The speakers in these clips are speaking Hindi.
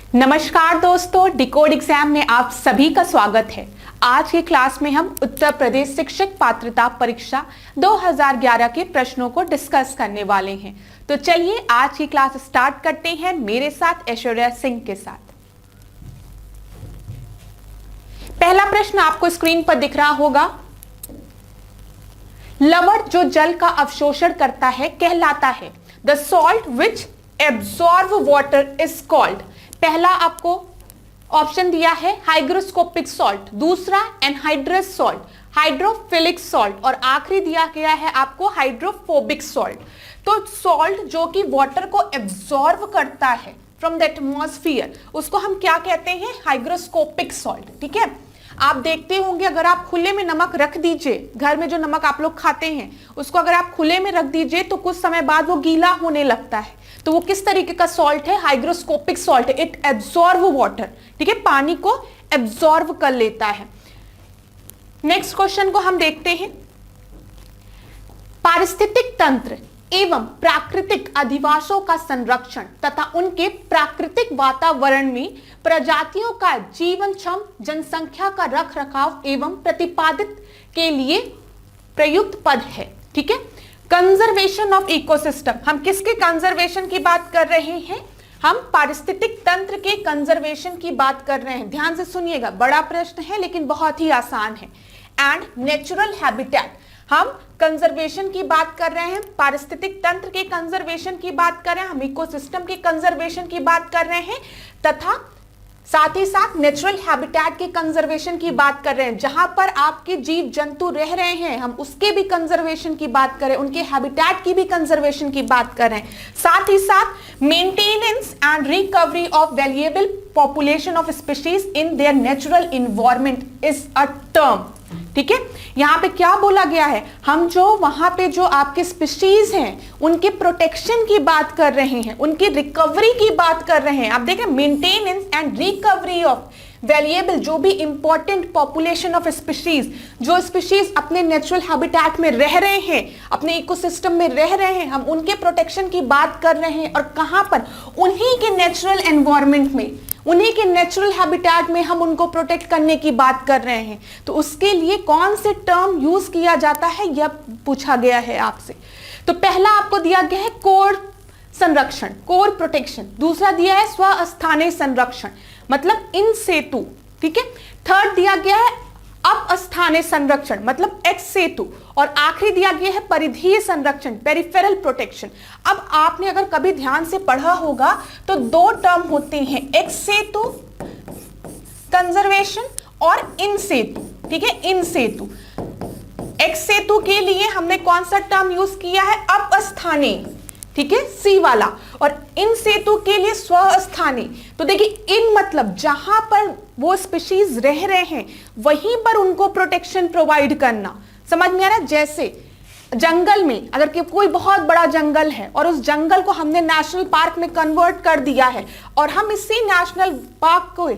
नमस्कार दोस्तों, डिकोड एग्जाम में आप सभी का स्वागत है। आज की क्लास में हम उत्तर प्रदेश शिक्षक पात्रता परीक्षा 2011 के प्रश्नों को डिस्कस करने वाले हैं। तो चलिए आज की क्लास स्टार्ट करते हैं मेरे साथ ऐश्वर्या सिंह के साथ। पहला प्रश्न आपको स्क्रीन पर दिख रहा होगा। लवण जो जल का अवशोषण करता है कहलाता है। The salt which absorb water is called. पहला आपको ऑप्शन दिया है हाइग्रोस्कोपिक सॉल्ट, दूसरा एनहाइड्रस सॉल्ट, हाइड्रोफिलिक सॉल्ट और आखिरी दिया गया है आपको हाइड्रोफोबिक सॉल्ट। तो सॉल्ट जो कि वाटर को एब्सॉर्ब करता है फ्रॉम द एटमॉस्फेयर, उसको हम क्या कहते हैं? Hygroscopic salt. ठीक है, आप देखते होंगे अगर आप खुले में नमक रख दीजिए, घर में जो नमक आप लोग खाते हैं उसको अगर आप खुले में रख दीजिए तो कुछ समय बाद वो गीला होने लगता है। तो वो किस तरीके का सॉल्ट है? Hygroscopic salt. It absorb water. ठीक है, पानी को एब्सॉर्ब कर लेता है। नेक्स्ट क्वेश्चन को हम देखते हैं। पारिस्थितिक तंत्र एवं प्राकृतिक अधिवासों का संरक्षण तथा उनके प्राकृतिक वातावरण में प्रजातियों का जीवनक्षम जनसंख्या का रखरखाव एवं प्रतिपादित के लिए प्रयुक्त पद है। ठीक है, कंजर्वेशन ऑफ इकोसिस्टम। हम किसके कंजर्वेशन की बात कर रहे हैं? हम पारिस्थितिक तंत्र के कंजर्वेशन की बात कर रहे हैं। ध्यान से सुनिएगा, बड़ा प्रश्न है लेकिन बहुत ही आसान है। एंड नेचुरल हैबिटेट, हम कंजर्वेशन की बात कर रहे हैं, पारिस्थितिक तंत्र के कंजर्वेशन की बात कर रहे हैं, हम इकोसिस्टम के कंजर्वेशन की बात कर रहे हैं तथा साथ ही साथ नेचुरल हैबिटेट के कंजर्वेशन की बात कर रहे हैं। जहां पर आपके जीव जंतु रह रहे हैं हम उसके भी कंजर्वेशन की बात करें, उनके हैबिटेट की भी कंजर्वेशन की बात कर रहे हैं। साथ ही साथ maintenance and recovery of valuable population of species in their natural environment is a term. ठीक है, यहां पे क्या बोला गया है? हम जो वहां पे जो आपके स्पीशीज हैं उनके प्रोटेक्शन की बात कर रहे हैं, उनकी रिकवरी की बात कर रहे हैं। आप देखें, maintenance and recovery of valuable, जो भी इंपॉर्टेंट पॉपुलेशन ऑफ स्पीशीज, जो स्पीशीज अपने नेचुरल हैबिटेट में रह रहे हैं, अपने इकोसिस्टम में रह रहे हैं, हम उनके प्रोटेक्शन की बात कर रहे हैं। और कहां पर? उन्हीं के नेचुरल एनवायरनमेंट में, उन्हीं के नेचुरल हैबिटेट में हम उनको प्रोटेक्ट करने की बात कर रहे हैं। तो उसके लिए कौन से टर्म यूज किया जाता है यह पूछा गया है आपसे। तो पहला आपको दिया गया है कोर संरक्षण, कोर प्रोटेक्शन। दूसरा दिया है स्वस्थानीय संरक्षण, मतलब इन सेतु। ठीक है, थर्ड दिया गया है अपस्थानीय संरक्षण, मतलब एक्स सेतु। और आखिरी दिया गया है परिधीय संरक्षण, पेरिफेरल प्रोटेक्शन। अब आपने अगर कभी ध्यान से पढ़ा होगा तो दो टर्म होते हैं, एक्स सेतु कंजर्वेशन और इन सेतु। ठीक है, इन सेतु, एक्स सेतु के लिए हमने कौन सा टर्म यूज किया है? अपस्थानीय। ठीक है, सी वाला। और इन सेतु के लिए स्वस्थानीय। तो देखिए, इन मतलब जहां पर वो स्पीशीज रह रहे हैं वहीं पर उनको प्रोटेक्शन प्रोवाइड करना। समझ में आ रहा है? जैसे जंगल में अगर कोई बहुत बड़ा जंगल है और उस जंगल को हमने नेशनल पार्क में कन्वर्ट कर दिया है और हम इसी नेशनल पार्क को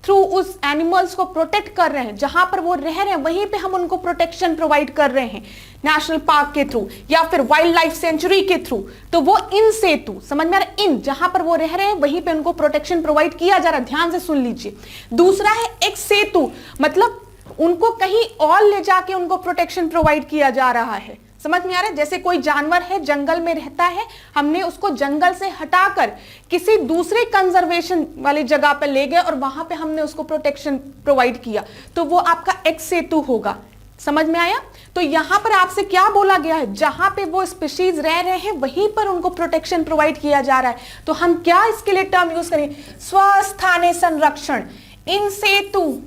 थ्रू उस एनिमल्स को प्रोटेक्ट कर रहे हैं, जहां पर वो रह रहे हैं वहीं पे हम उनको प्रोटेक्शन प्रोवाइड कर रहे हैं नेशनल पार्क के थ्रू या फिर वाइल्ड लाइफ सेंचुरी के थ्रू। तो वो इन सेतु, समझ में आ रहा है? इन जहां पर वो रह रहे हैं वहीं पे उनको प्रोटेक्शन प्रोवाइड किया जा रहा है। ध्यान से सुन लीजिए। दूसरा है एक्स सेतु, मतलब उनको कहीं और ले जाके उनको प्रोटेक्शन प्रोवाइड किया जा रहा है। समझ में आ रहा है? जैसे कोई जानवर है, जंगल में रहता है, हमने उसको जंगल से हटाकर किसी दूसरे कंजर्वेशन वाली जगह पर ले गए और वहां पे हमने उसको प्रोटेक्शन प्रोवाइड किया, तो वो आपका एक्स सेतु होगा। समझ में आया? तो यहां पर आपसे क्या बोला गया है? जहां पे वो स्पीशीज रह रहे हैं वहीं पर उनको प्रोटेक्शन प्रोवाइड किया जा रहा है। तो हम क्या इसके लिए टर्म यूज करें? स्वस्थानीय संरक्षण, इन सेतु,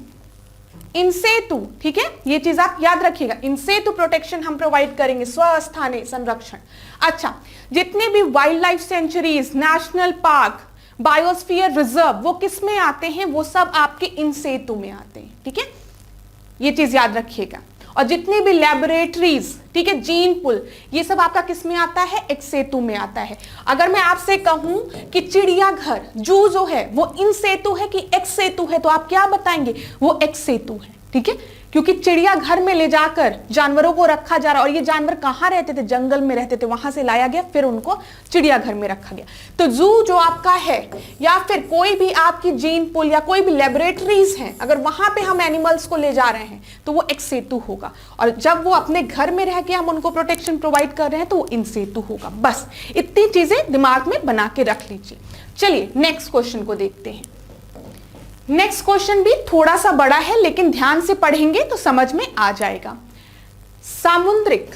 इन सेतु। ठीक है, ये चीज आप याद रखिएगा, इन सेतु प्रोटेक्शन हम प्रोवाइड करेंगे, स्वस्थानीय संरक्षण। अच्छा, जितने भी wild life sanctuaries, national park, biosphere reserve, वो किस में आते हैं? वो सब आपके इन सेतु में आते हैं। ठीक है, ये चीज याद रखिएगा। और जितनी भी लैबोरेटरीज, ठीक है, जीन पुल, ये सब आपका किस में आता है? एक्स सेतु में आता है। अगर मैं आपसे कहूं कि चिड़ियाघर, जू जो है वो इन सेतु है कि एक्स सेतु है, तो आप क्या बताएंगे? वो एक्स सेतु है। ठीक है, क्योंकि चिड़ियाघर में ले जाकर जानवरों को रखा जा रहा, और ये जानवर कहाँ रहते थे, जंगल में रहते थे, वहां से लाया गया, फिर उनको चिड़ियाघर में रखा गया। तो जू जो आपका है, या फिर कोई भी आपकी जीन पूल या कोई भी लेबोरेटरीज हैं, अगर वहां पे हम एनिमल्स को ले जा रहे हैं तो वो एक सेतु होगा, और जब वो अपने घर में रह के हम उनको प्रोटेक्शन प्रोवाइड कर रहे हैं तो वो इन सेतु होगा। बस इतनी चीजें दिमाग में बना के रख लीजिए। चलिए नेक्स्ट क्वेश्चन को देखते हैं। नेक्स्ट क्वेश्चन भी थोड़ा सा बड़ा है, लेकिन ध्यान से पढ़ेंगे तो समझ में आ जाएगा। सामुद्रिक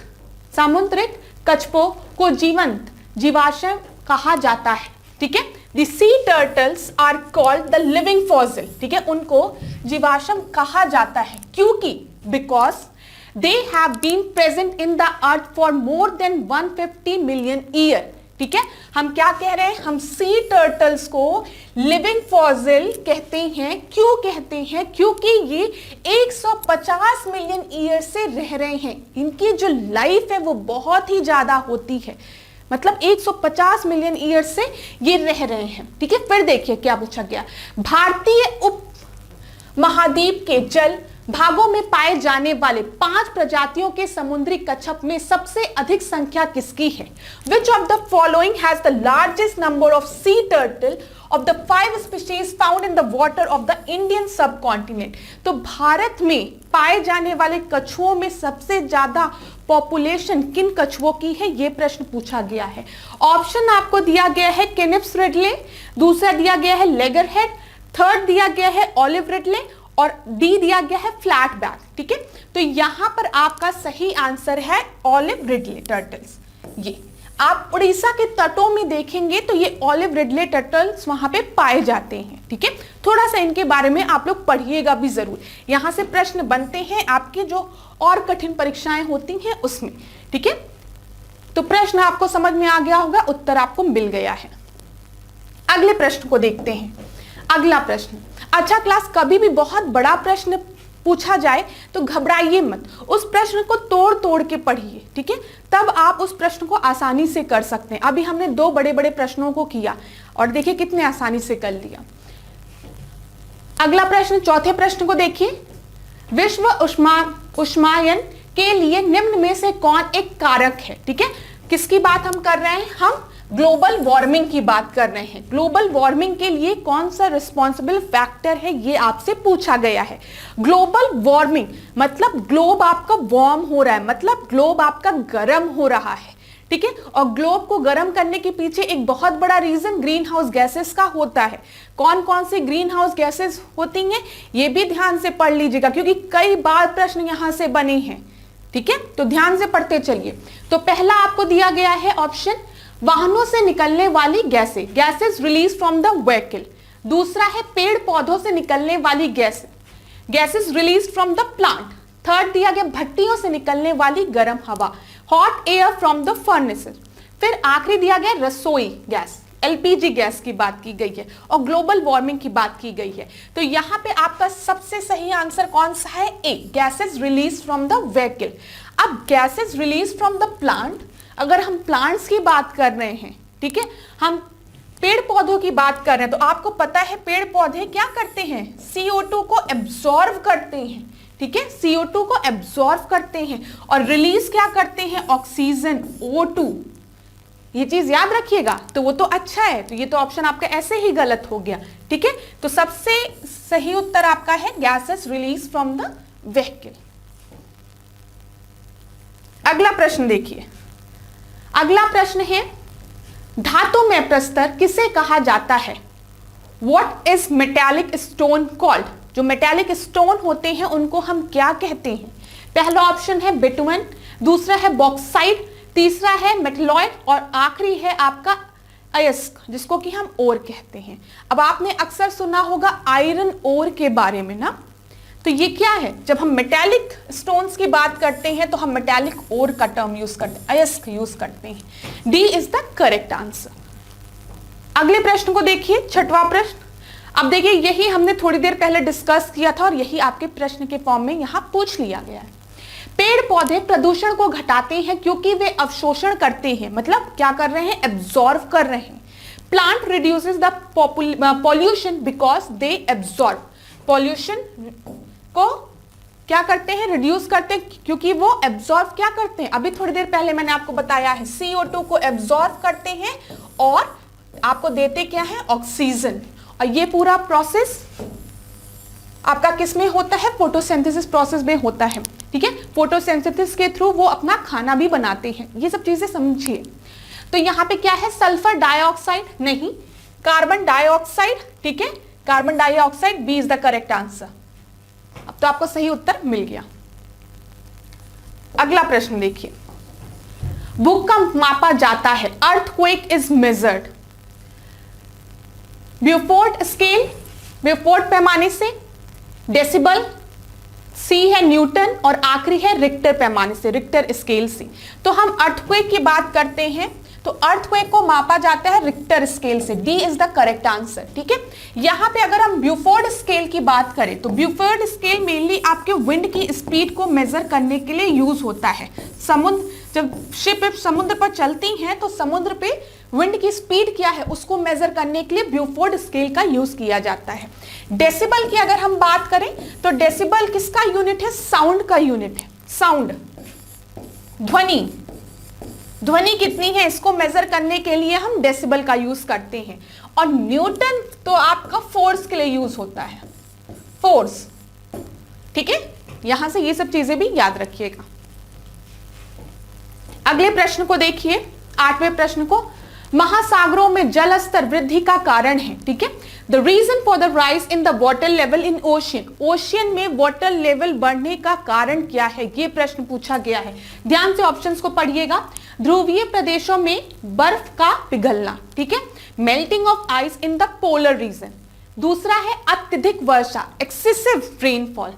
कछुओं को जीवंत जीवाश्म कहा जाता है, ठीक है। The sea turtles are called the living fossil, ठीक है, उनको जीवाश्म कहा जाता है क्योंकि because they have been present in the earth for more than 150 million year, ठीक है। हम क्या कह रहे हैं, हम सी टर्टल्स को लिविंग फॉसिल कहते हैं। क्यों कहते हैं, क्योंकि ये 150 मिलियन ईयर से रह रहे हैं, इनकी जो लाइफ है वो बहुत ही ज्यादा होती है, मतलब 150 मिलियन ईयर से ये रह रहे हैं, ठीक है। फिर देखिए क्या पूछा गया, भारतीय उप महाद्वीप के जल भागों में पाए जाने वाले 5 प्रजातियों के समुद्री कछप में सबसे अधिक संख्या किसकी है? Which of the following has the largest number of sea turtle of the 5 species found in the water of the Indian subcontinent? तो भारत में पाए जाने वाले कछुओं में सबसे ज्यादा पॉपुलेशन किन कछुओं की है, यह प्रश्न पूछा गया है। ऑप्शन आपको दिया गया है केनिप्स रिडले, दूसरा दिया गया है लेगरहेड, थर्ड दिया गया है ऑलिव रिडले, और डी दिया गया है फ्लैट बैक, ठीक है। तो यहां पर आपका सही आंसर है ऑलिव रिडले टर्टल्स। ये आप उड़ीसा के तटों में देखेंगे तो ये ऑलिव रिडले टर्टल्स वहां पे पाए जाते हैं, ठीक है। थोड़ा सा इनके बारे में आप लोग पढ़िएगा भी जरूर, यहां से प्रश्न बनते हैं आपके जो और कठिन परीक्षाएं होती हैं उसमें, ठीक है। तो प्रश्न आपको समझ में आ गया होगा, उत्तर आपको मिल गया है। अगले प्रश्न को देखते हैं। अगला प्रश्न, अच्छा क्लास कभी भी बहुत बड़ा प्रश्न पूछा जाए तो घबराइए मत, उस प्रश्न को तोड़ तोड़ के पढ़िए, ठीक है, तब आप उस प्रश्न को आसानी से कर सकते हैं। अभी हमने 2 बड़े बड़े प्रश्नों को किया और देखिए कितने आसानी से कर लिया। अगला प्रश्न, चौथे प्रश्न को देखिए, विश्व उष्मायन के लिए निम्न में से कौन एक कारक है, ठीक है। किसकी बात हम कर रहे हैं, हम ग्लोबल वार्मिंग की बात कर रहे हैं। ग्लोबल वार्मिंग के लिए कौन सा रिस्पॉन्सिबल फैक्टर है, ये आपसे पूछा गया है। ग्लोबल वार्मिंग मतलब ग्लोब आपका वार्म हो रहा है, मतलब ग्लोब आपका गर्म हो रहा है, ठीक है। और ग्लोब को गर्म करने के पीछे एक बहुत बड़ा रीजन ग्रीन हाउस गैसेस का होता है। कौन कौन से ग्रीन हाउस गैसेस होती हैं, ये भी ध्यान से पढ़ लीजिएगा क्योंकि कई बार प्रश्न यहां से बने हैं, ठीक है। तो ध्यान से पढ़ते चलिए। तो पहला आपको दिया गया है ऑप्शन, वाहनों से निकलने वाली gases release from the vehicle. दूसरा है पेड़ पौधों से निकलने वाली gases release from the plant. Third दिया गया भट्टियों से निकलने वाली गर्म हवा, hot air from the furnaces. फिर आखिरी दिया गया रसोई गैस, एलपीजी गैस की बात की गई है और ग्लोबल वार्मिंग की बात की गई है। तो यहां पे आपका सबसे सही आंसर कौन सा है, A, gases release from the vehicle. अब gases release from the plant, अगर हम प्लांट्स की बात कर रहे हैं, ठीक है, हम पेड़ पौधों की बात कर रहे हैं, तो आपको पता है पेड़ पौधे क्या करते हैं, CO2 को एब्जॉर्व करते हैं, ठीक है, CO2 को एब्जॉर्व करते हैं और रिलीज क्या करते हैं, ऑक्सीजन O2। ये चीज याद रखिएगा, तो वो तो अच्छा है। तो ये तो ऑप्शन आपका ऐसे ही गलत हो गया, ठीक है। तो सबसे सही उत्तर आपका है gases release from the vehicle. अगला प्रश्न देखिए। अगला प्रश्न है, धातु में प्रस्तर किसे कहा जाता है? What is metallic stone called? जो मेटेलिक स्टोन होते हैं उनको हम क्या कहते हैं? पहला ऑप्शन है बिटुमेन, दूसरा है बॉक्साइट, तीसरा है मेटलॉइड और आखिरी है आपका अयस्क, जिसको कि हम ओर कहते हैं। अब आपने अक्सर सुना होगा आयरन ओर के बारे में ना, तो ये क्या है, जब हम मेटेलिक स्टोन्स की बात करते हैं तो हम मेटेलिक ओर का टर्म यूज करते हैं, अयस्क यूज करते हैं। D is the correct answer. अगले प्रश्न को देखिए, छठवां प्रश्न। अब देखिए यही हमने थोड़ी देर पहले डिस्कस किया था और यही आपके प्रश्न के फॉर्म में यहां पूछ लिया गया है। पेड़ पौधे प्रदूषण को घटाते हैं क्योंकि वे अवशोषण करते हैं, मतलब क्या कर रहे हैं, एब्जॉर्व कर रहे हैं। Plant reduces the pollution because they absorb, pollution को क्या करते हैं, रिड्यूस करते हैं, क्योंकि वो एब्जॉर्ब क्या करते हैं, अभी थोड़ी देर पहले मैंने आपको बताया है, CO2 को एब्जॉर्ब करते हैं और आपको देते क्या है, ऑक्सीजन। और ये पूरा प्रोसेस आपका किस में होता है, फोटोसिंथेसिस प्रोसेस में होता है, ठीक है। फोटोसिंथेसिस के थ्रू वो अपना खाना भी बनाते हैं, ये सब चीजें समझिए। तो यहाँ पे क्या है, सल्फर डाइऑक्साइड नहीं, कार्बन डाइऑक्साइड, ठीक है, carbon dioxide, B is the correct answer. अब तो आपको सही उत्तर मिल गया। अगला प्रश्न देखिए, भूकंप मापा जाता है, earthquake is measured, Beaufort scale, Beaufort पैमाने से, डेसिबल, सी है न्यूटन और आखिरी है रिक्टर पैमाने से, रिक्टर स्केल से। तो हम अर्थक्वेक की बात करते हैं तो अर्थक्वेक को मापा जाता है रिक्टर स्केल से, D is the correct answer, ठीक है। यहां पे अगर हम ब्यूफोर्ड स्केल की बात करें तो ब्यूफोर्ड स्केल मेनली आपके विंड की स्पीड को मेजर करने के लिए यूज होता है। समुद्र, जब शिप समुद्र पर चलती हैं तो समुद्र पे विंड की स्पीड क्या है उसको मेजर करने के लिए ब्यूफोर्ड स्केल का यूज किया जाता है। डेसिबल की अगर हम बात करें तो डेसिबल किसका यूनिट है, साउंड का यूनिट है, साउंड, ध्वनि, ध्वनि कितनी है इसको मेजर करने के लिए हम डेसिबल का यूज करते हैं। और न्यूटन तो आपका फोर्स के लिए यूज होता है, फोर्स, ठीक है। यहां से ये सब चीजें भी याद रखिएगा। अगले प्रश्न को देखिए, 8वें प्रश्न को, महासागरों में जल स्तर वृद्धि का कारण है, ठीक है। The reason for the rise in the water level in ocean, ocean में वाटर लेवल बढ़ने का कारण क्या है, ये प्रश्न पूछा गया है। ध्यान से ऑप्शंस को पढ़िएगा। ध्रुवीय प्रदेशों में बर्फ का पिघलना, ठीक है, melting of ice in the polar region. दूसरा है अत्यधिक वर्षा, एक्सेसिव रेनफॉल।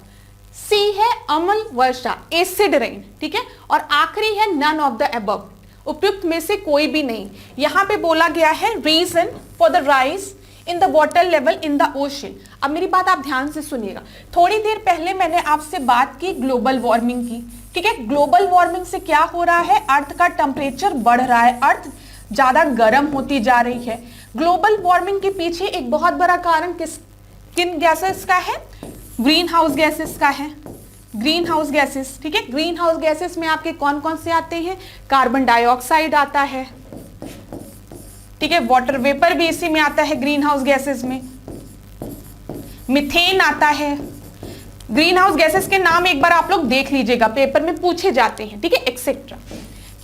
सी है अम्ल वर्षा, एसिड रेन, ठीक है। और आखिरी है नन ऑफ द अबव, उपयुक्त में से कोई भी नहीं। यहां पे बोला गया है reason for the rise in the water level in the ocean. अब मेरी बात आप ध्यान से सुनिएगा। थोड़ी देर पहले मैंने आपसे बात की ग्लोबल वार्मिंग की, ठीक है। ग्लोबल वार्मिंग से क्या हो रहा है, अर्थ का टेम्परेचर बढ़ रहा है, अर्थ ज्यादा गर्म होती जा रही है। ग्लोबल वार्मिंग के पीछे एक बहुत बड़ा कारण किन गैसेस का है, ग्रीन हाउस गैसेस का है, ग्रीन हाउस गैसेस, ठीक है। ग्रीन हाउस गैसेस में आपके कौन कौन से आते हैं, कार्बन डाइऑक्साइड आता है, ठीक है, वाटर वेपर भी इसी में आता है ग्रीन हाउस गैसेस में, मीथेन आता है। ग्रीन हाउस गैसेस के नाम एक बार आप लोग देख लीजिएगा, पेपर में पूछे जाते हैं, ठीक है, एक्सेट्रा।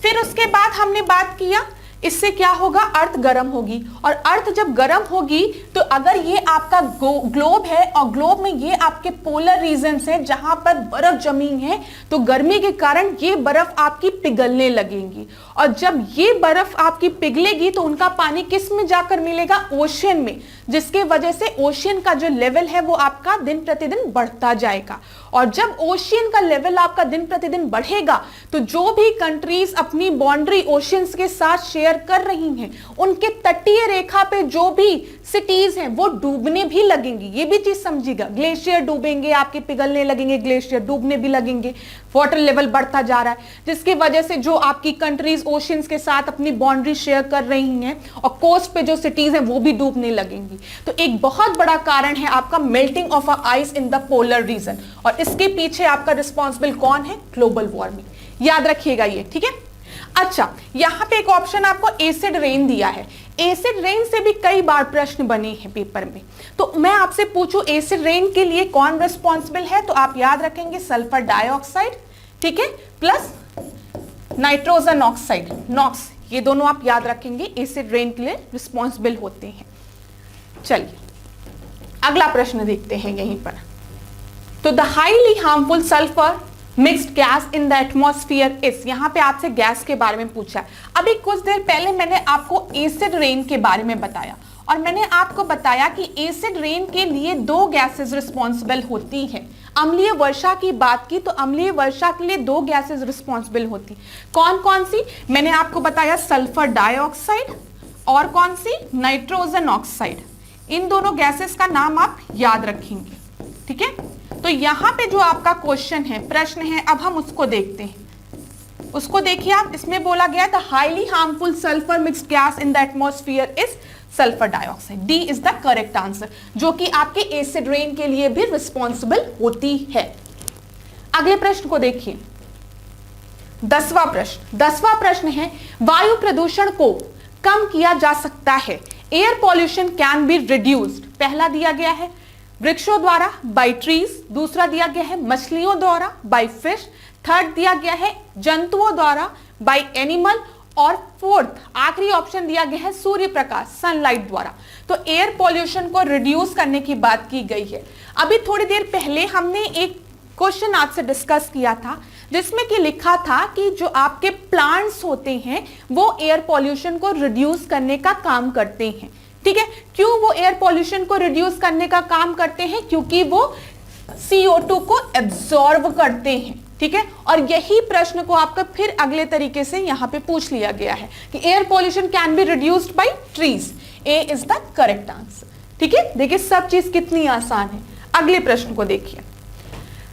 फिर उसके बाद हमने बात किया इससे क्या होगा, अर्थ गर्म होगी, और अर्थ जब गर्म होगी तो अगर ये आपका ग्लोब है और ग्लोब में ये आपके पोलर रीजन्स है जहां पर बर्फ जमी है, तो गर्मी के कारण ये बर्फ आपकी पिघलने लगेंगी, और जब ये बर्फ आपकी पिघलेगी तो उनका पानी किस में जाकर मिलेगा, ओशियन में, जिसके वजह से ओशियन का जो लेवल है वो आपका दिन प्रतिदिन बढ़ता जाएगा। और जब ओशियन का लेवल आपका दिन प्रतिदिन बढ़ेगा तो जो भी कंट्रीज अपनी बाउंड्री ओशियंस के साथ शेयर कर रही हैं, उनके तटीय रेखा पे जो भी सिटीज हैं वो डूबने भी लगेंगी। ये भी चीज समझिएगा, ग्लेशियर डूबेंगे, आपके पिघलने लगेंगे, ग्लेशियर डूबने भी लगेंगे, वाटर लेवल बढ़ता जा रहा है, जिसकी वजह से जो आपकी कंट्रीज ओशियंस के साथ अपनी बाउंड्री शेयर कर रही हैं और कोस्ट पे जो सिटीज हैं वो भी डूबने लगेंगी। तो एक बहुत बड़ा कारण है आपका melting of ice in the polar region, और इसके पीछे आपका रिस्पॉन्सिबल कौन है, ग्लोबल वार्मिंग। याद रखिएगा ये, ठीक है। अच्छा, यहां पे एक ऑप्शन आपको एसिड रेन दिया है। एसिड रेन से भी कई बार प्रश्न बने हैं पेपर में, तो मैं आपसे पूछूं एसिड रेन के लिए कौन रिस्पॉन्सिबल है, तो आप याद रखेंगे सल्फर डाइऑक्साइड, ठीक है, प्लस नाइट्रोजन ऑक्साइड, नॉक्स, ये दोनों आप याद रखेंगे, एसिड रेन के लिए रिस्पॉन्सिबल होते हैं। चलिए अगला प्रश्न देखते हैं यहीं पर। तो the highly harmful sulphur mixed gas in the atmosphere is, यहां पे आपसे गैस के बारे में पूछा। अभी कुछ देर पहले मैंने आपको एसिड रेन के बारे में बताया, और मैंने आपको बताया कि एसिड रेन के लिए दो गैसेस रिस्पॉन्सिबल होती हैं। अम्लीय वर्षा की बात की तो अम्लीय वर्षा के लिए दो गैसेस रिस्पॉन्सिबल होती, कौन कौन सी, मैंने आपको बताया सल्फर डाइऑक्साइड और कौन सी, नाइट्रोजन ऑक्साइड। इन दोनों गैसेस का नाम आप याद रखेंगे, ठीक है। तो यहां पे जो आपका क्वेश्चन है, प्रश्न है, अब हम उसको देखते हैं। उसको देखिए आप, इसमें बोला गया the highly harmful sulphur mixed gas in the atmosphere is sulphur dioxide, D is the correct answer, जो कि आपके एसिड रेन के लिए भी रिस्पॉन्सिबल होती है। अगले प्रश्न को देखिए, 10वां प्रश्न है वायु प्रदूषण को कम किया जा सकता है। Air pollution can be reduced. पहला दिया गया है वृक्षों द्वारा बाय ट्रीज, दूसरा दिया गया है मछलियों द्वारा बाय फिश, थर्ड दिया गया है जंतुओं द्वारा बाय एनिमल, और फोर्थ आखिरी ऑप्शन दिया गया है सूर्य प्रकाश सनलाइट द्वारा। तो एयर पॉल्यूशन को रिड्यूस करने की बात की गई है। अभी थोड़ी देर पहले हमने एक क्वेश्चन आपसे डिस्कस किया था जिसमें कि लिखा था कि जो आपके प्लांट्स होते हैं वो एयर पॉल्यूशन को रिड्यूस करने का काम करते हैं। ठीक है, क्यों वो एयर पॉल्यूशन को रिड्यूस करने का काम करते हैं? क्योंकि वो CO2 को एब्जॉर्ब करते हैं। ठीक है, और यही प्रश्न को आपका फिर अगले तरीके से यहां पे पूछ लिया गया है कि air pollution can be reduced by trees. A is the correct answer. ठीक है, देखिए सब चीज कितनी आसान है। अगले प्रश्न को देखिए,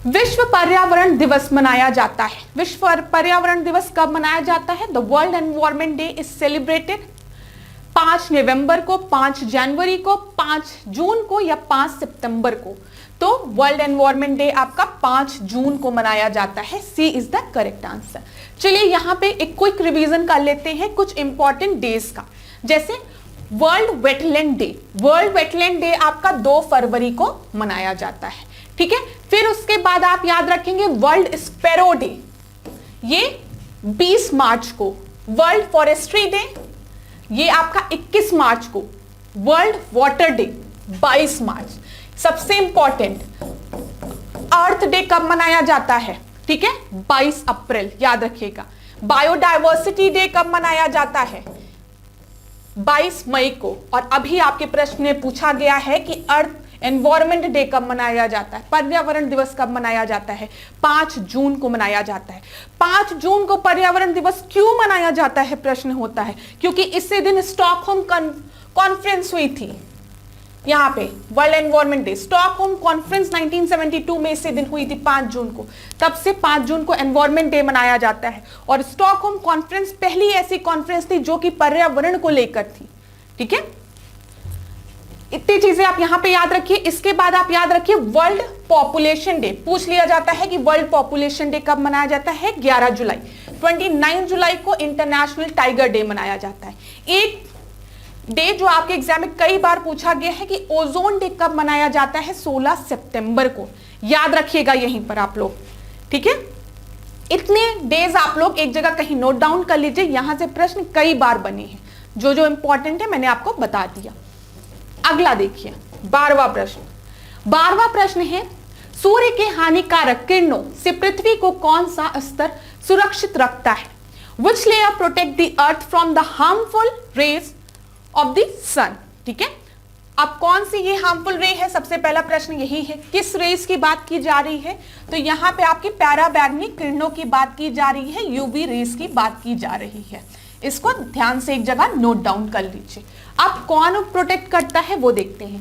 विश्व पर्यावरण दिवस मनाया जाता है। विश्व पर्यावरण दिवस कब मनाया जाता है? The world environment day is celebrated 5 नवंबर को, 5 जनवरी को, 5 जून को या 5 सितंबर को। तो वर्ल्ड एनवायरमेंट डे आपका 5 जून को मनाया जाता है। सी इज द करेक्ट आंसर। चलिए यहां पे एक क्विक रिवीजन कर लेते हैं कुछ इंपॉर्टेंट डेज का। जैसे world wetland day, world wetland day आपका 2 फरवरी को मनाया जाता है। ठीक है, फिर उसके बाद आप याद रखेंगे वर्ल्ड स्पैरो डे, ये 20 मार्च को। वर्ल्ड फॉरेस्ट्री डे ये आपका 21 मार्च को। वर्ल्ड वाटर डे 22 मार्च। सबसे इंपॉर्टेंट अर्थ डे कब मनाया जाता है? ठीक है, 22 अप्रैल, याद रखिएगा। बायोडायवर्सिटी डे कब मनाया जाता है? 22 मई को। और अभी आपके प्रश्न में पूछा गया है कि अर्थ एनवायरमेंट डे कब मनाया जाता है, पर्यावरण दिवस कब मनाया जाता है? 5 जून को मनाया जाता है। 5 जून को पर्यावरण दिवस क्यों मनाया जाता है? प्रश्न होता है क्योंकि इसी दिन स्टॉकहोम कॉन्फ्रेंस हुई थी। यहाँ पे world environment day, Stockholm conference 1972 में इसी दिन हुई थी 5 जून को। तब से 5 जून को एनवायरमेंट डे मनाया जाता है। और स्टॉकहोम कॉन्फ्रेंस पहली ऐसी कॉन्फ्रेंस थी जो कि पर्यावरण को लेकर थी। ठीक है, इतनी चीजें आप यहां पे याद रखिए। इसके बाद आप याद रखिए वर्ल्ड पॉपुलेशन डे। पूछ लिया जाता है कि वर्ल्ड पॉपुलेशन डे कब मनाया जाता है? 11 जुलाई। 29 जुलाई को इंटरनेशनल टाइगर डे मनाया जाता है। एक डे जो आपके एग्जाम में कई बार पूछा गया है कि ओजोन डे कब मनाया जाता है? 16 सितंबर को। याद रखिएगा यहीं पर आप लोग। ठीक है, इतने डेज आप लोग एक जगह कहीं नोट डाउन कर लीजिए। यहां से प्रश्न कई बार बने हैं, जो जो इंपॉर्टेंट है मैंने आपको बता दिया। अगला देखिए 12वां प्रश्न। 12वां प्रश्न है सूर्य के हानिकारक किरणों से पृथ्वी को कौन सा स्तर सुरक्षित रखता है? Which layer protect the earth from the harmful rays of the sun? ठीक है, अब कौन सी ये हार्मफुल रे है? सबसे पहला प्रश्न यही है। किस रेस की बात की जा रही है? तो यहाँ पे आपकी पैराबैंगनी किरणों की बात की जा रही है, यूवी रेस की बात की जा रही है। इसको ध्यान से एक जगह नोट डाउन कर लीजिए। अब कौन प्रोटेक्ट करता है वो देखते हैं।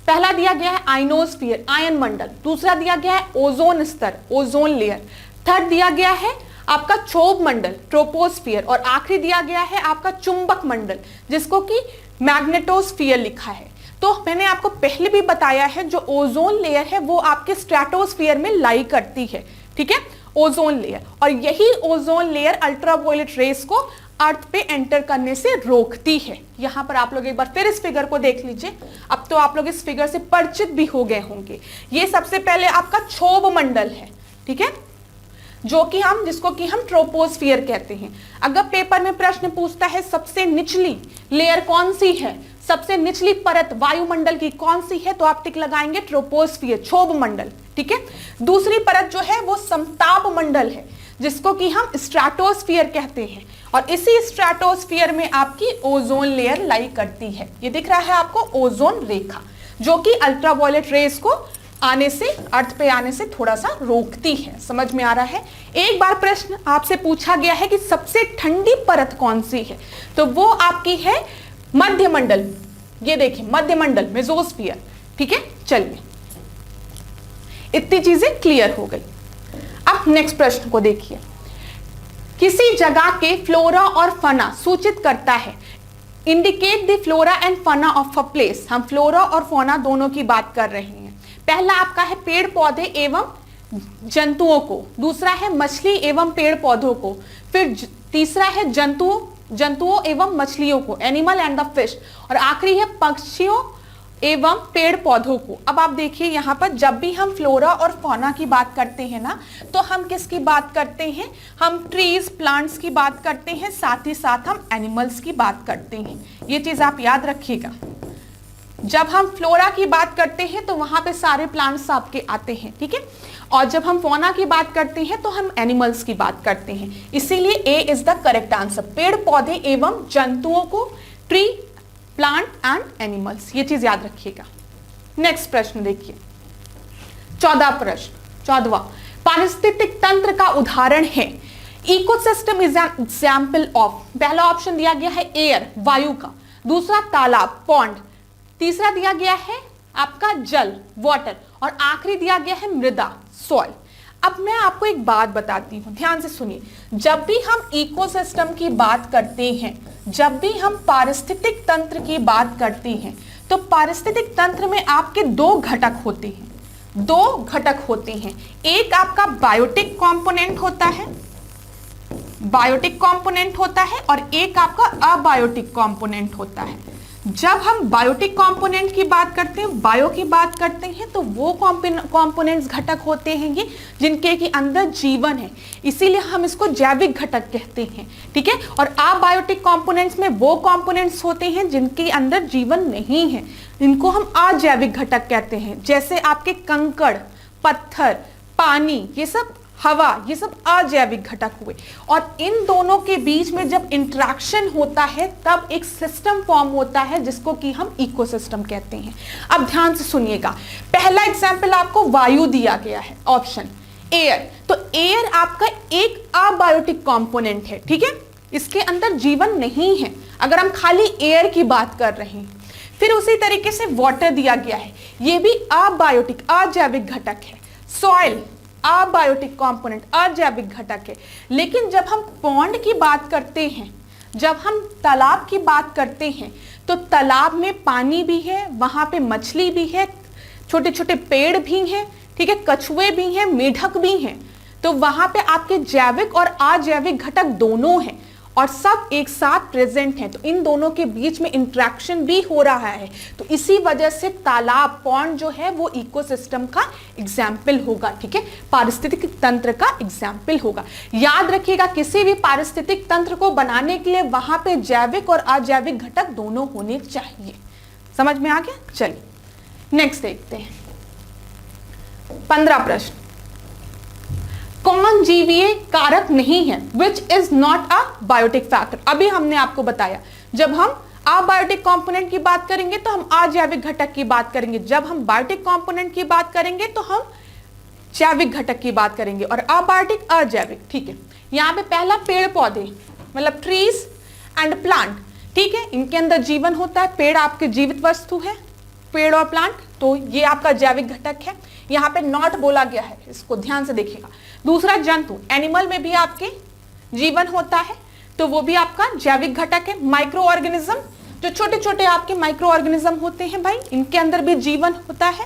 पहला दिया गया है आयनोस्फीयर, आयन मंडल। दूसरा दिया गया है ओजोन स्तर, ओजोन लेयर। थर्ड दिया गया है आपका क्षोभ मंडल, ट्रोपोस्फियर। और आखिरी दिया गया है आपका चुंबक मंडल, जिसको कि मैग्नेटोस्फियर लिखा है। तो मैंने आपको पहले भी बताया है जो ओजोन लेयर है वो आपके स्ट्रेटोस्फियर में लाई करती है। ठीक है, ओजोन लेयर। और यही ओजोन लेयर अल्ट्रावायलेट रेस को अर्थ पे एंटर करने से रोकती है। यहां पर आप लोग एक बार फिर इस फिगर को देख लीजिए। अब तो आप लोग इस फिगर से परिचित भी हो गए होंगे। ये सबसे पहले आपका क्षोभ मंडल है। ठीक है, जिसको कि हम ट्रोपोस्फियर कहते हैं। अगर पेपर में प्रश्न पूछता है सबसे निचली लेयर कौन सी है, सबसे निचली परत वायुमंडल की कौन सी है, तो आप टिक लगाएंगे ट्रोपोस्फियर, क्षोभ मंडल। ठीक है, दूसरी परत जो है वो समताप मंडल है, जिसको कि हम स्ट्रेटोस्फियर कहते हैं। और इसी स्ट्रेटोस्फियर में आपकी ओजोन लेयर लाई करती है। ये दिख रहा है आपको ओजोन रेखा, जो कि अल्ट्रावायलेट रेस को आने से, अर्थ पे आने से थोड़ा सा रोकती है। समझ में आ रहा है? एक बार प्रश्न आपसे पूछा गया है कि सबसे ठंडी परत कौन सी है, तो वो आपकी है मध्यमंडल। ये देखिए मध्यमंडल, मेसोस्फियर। ठीक है, चलिए इतनी चीजें क्लियर हो गई। अब नेक्स्ट प्रश्न को देखिए। किसी जगह के फ्लोरा और फना सूचित करता है। Indicate the flora and fauna of a place. हम फ्लोरा और फौना दोनों की बात कर रहे हैं। पहला आपका है पेड़ पौधे एवं जंतुओं को, दूसरा है मछली एवं पेड़ पौधों को, फिर तीसरा है जंतुओं एवं मछलियों को, एनिमल एंड द फिश, और आखिरी है पक्षियों एवं पेड़ पौधों को। अब आप देखिए यहाँ पर जब भी हम फ्लोरा और फौना की बात करते हैं ना, तो हम किसकी बात करते हैं? हम ट्रीज प्लांट्स की बात करते हैं, साथ ही साथ हम एनिमल्स की बात करते हैं। ये चीज आप याद रखिएगा। जब हम फ्लोरा की बात करते हैं तो वहां पे सारे प्लांट्स आपके आते हैं, ठीक है, और जब हम फौना की बात करते हैं तो हम एनिमल्स की बात करते हैं। इसीलिए ए इज द करेक्ट आंसर। पेड़ पौधे एवं जंतुओं को ट्री, प्लांट एंड एनिमल्स, ये चीज याद रखिएगा। नेक्स्ट प्रश्न देखिए, 14वां, पारिस्थितिक तंत्र का उदाहरण है। Ecosystem is an example of, पहला ऑप्शन दिया गया है एयर, वायु का, दूसरा तालाब, पॉन्ड, तीसरा दिया गया है आपका जल, वाटर, और आखिरी दिया गया है मृदा, सॉइल। अब मैं आपको एक बात बताती हूं, ध्यान से सुनिए। जब भी हम इकोसिस्टम की बात करते हैं, जब भी हम पारिस्थितिक तंत्र की बात करते हैं, तो पारिस्थितिक तंत्र में आपके दो घटक होते हैं। एक आपका बायोटिक कंपोनेंट होता है, और एक आपका अबायोटिक कंपोनेंट होता है। जब हम बायोटिक कंपोनेंट की बात करते हैं, बायो की बात करते हैं, तो वो कंपोनेंट्स घटक होते हैं ये जिनके के अंदर जीवन है, इसीलिए हम इसको जैविक घटक कहते हैं, ठीक है। और अबायोटिक कंपोनेंट्स में वो कंपोनेंट्स होते हैं जिनके अंदर जीवन नहीं है, इनको हम अजैविक घटक कहते हैं। जैसे आपके कंकड़, पत्थर, पानी, ये सब, हवा, ये सब अजैविक घटक हुए। और इन दोनों के बीच में जब इंटरेक्शन होता है तब एक सिस्टम फॉर्म होता है जिसको कि हम इकोसिस्टम कहते हैं। अब ध्यान से सुनिएगा, पहला एग्जाम्पल आपको वायु दिया गया है, ऑप्शन एयर। तो एयर आपका एक अबायोटिक कंपोनेंट है, ठीक है, इसके अंदर जीवन नहीं है अगर हम खाली एयर की बात कर रहे हैं। फिर उसी तरीके से वाटर दिया गया है, ये भी अबायोटिक, अजैविक घटक है। सॉइल अबायोटिक कंपोनेंट, अजैविक घटक है। लेकिन जब हम पॉन्ड की बात करते हैं, जब हम तालाब की बात करते हैं, तो तालाब में पानी भी है, वहां पे मछली भी है, छोटे छोटे पेड़ भी हैं, ठीक है, कछुए भी हैं, मेढक भी हैं। तो वहां पे आपके जैविक और अजैविक घटक दोनों हैं और सब एक साथ प्रेजेंट हैं। तो इन दोनों के बीच में इंटरेक्शन भी हो रहा है। तो इसी वजह से तालाब, पॉन्ड जो है वो इकोसिस्टम का एग्जाम्पल होगा, ठीक है, पारिस्थितिक तंत्र का एग्जाम्पल होगा। याद रखिएगा, किसी भी पारिस्थितिक तंत्र को बनाने के लिए वहां पे जैविक और अजैविक घटक दोनों होने चाहिए। समझ में आ गया? चलिए नेक्स्ट देखते हैं। 15 प्रश्न, कौन जीवीय कारक नहीं है, which is not a biotic factor. अभी हमने आपको बताया, जब हम अबायोटिक कंपोनेंट की बात करेंगे तो हम अजैविक घटक की बात करेंगे, जब हम बायोटिक कंपोनेंट की बात करेंगे तो हम जैविक घटक की बात करेंगे, और अबायोटिक अजैविक, ठीक है। यहाँ पे पहला पेड़ पौधे, मतलब ट्रीज एंड प्लांट, ठीक है, इनके अंदर जीवन होता है। पेड़ आपके जीवित वस्तु है, पेड़ और प्लांट, तो ये आपका जैविक घटक है। यहाँ पे नॉट बोला गया है, इसको ध्यान से देखिएगा। दूसरा जंतु, एनिमल में भी आपके जीवन होता है, तो वो भी आपका जैविक घटक है। माइक्रो ऑर्गेनिज्म, जो छोटे छोटे आपके माइक्रो ऑर्गेनिज्म होते हैं भाई, इनके अंदर भी जीवन होता है,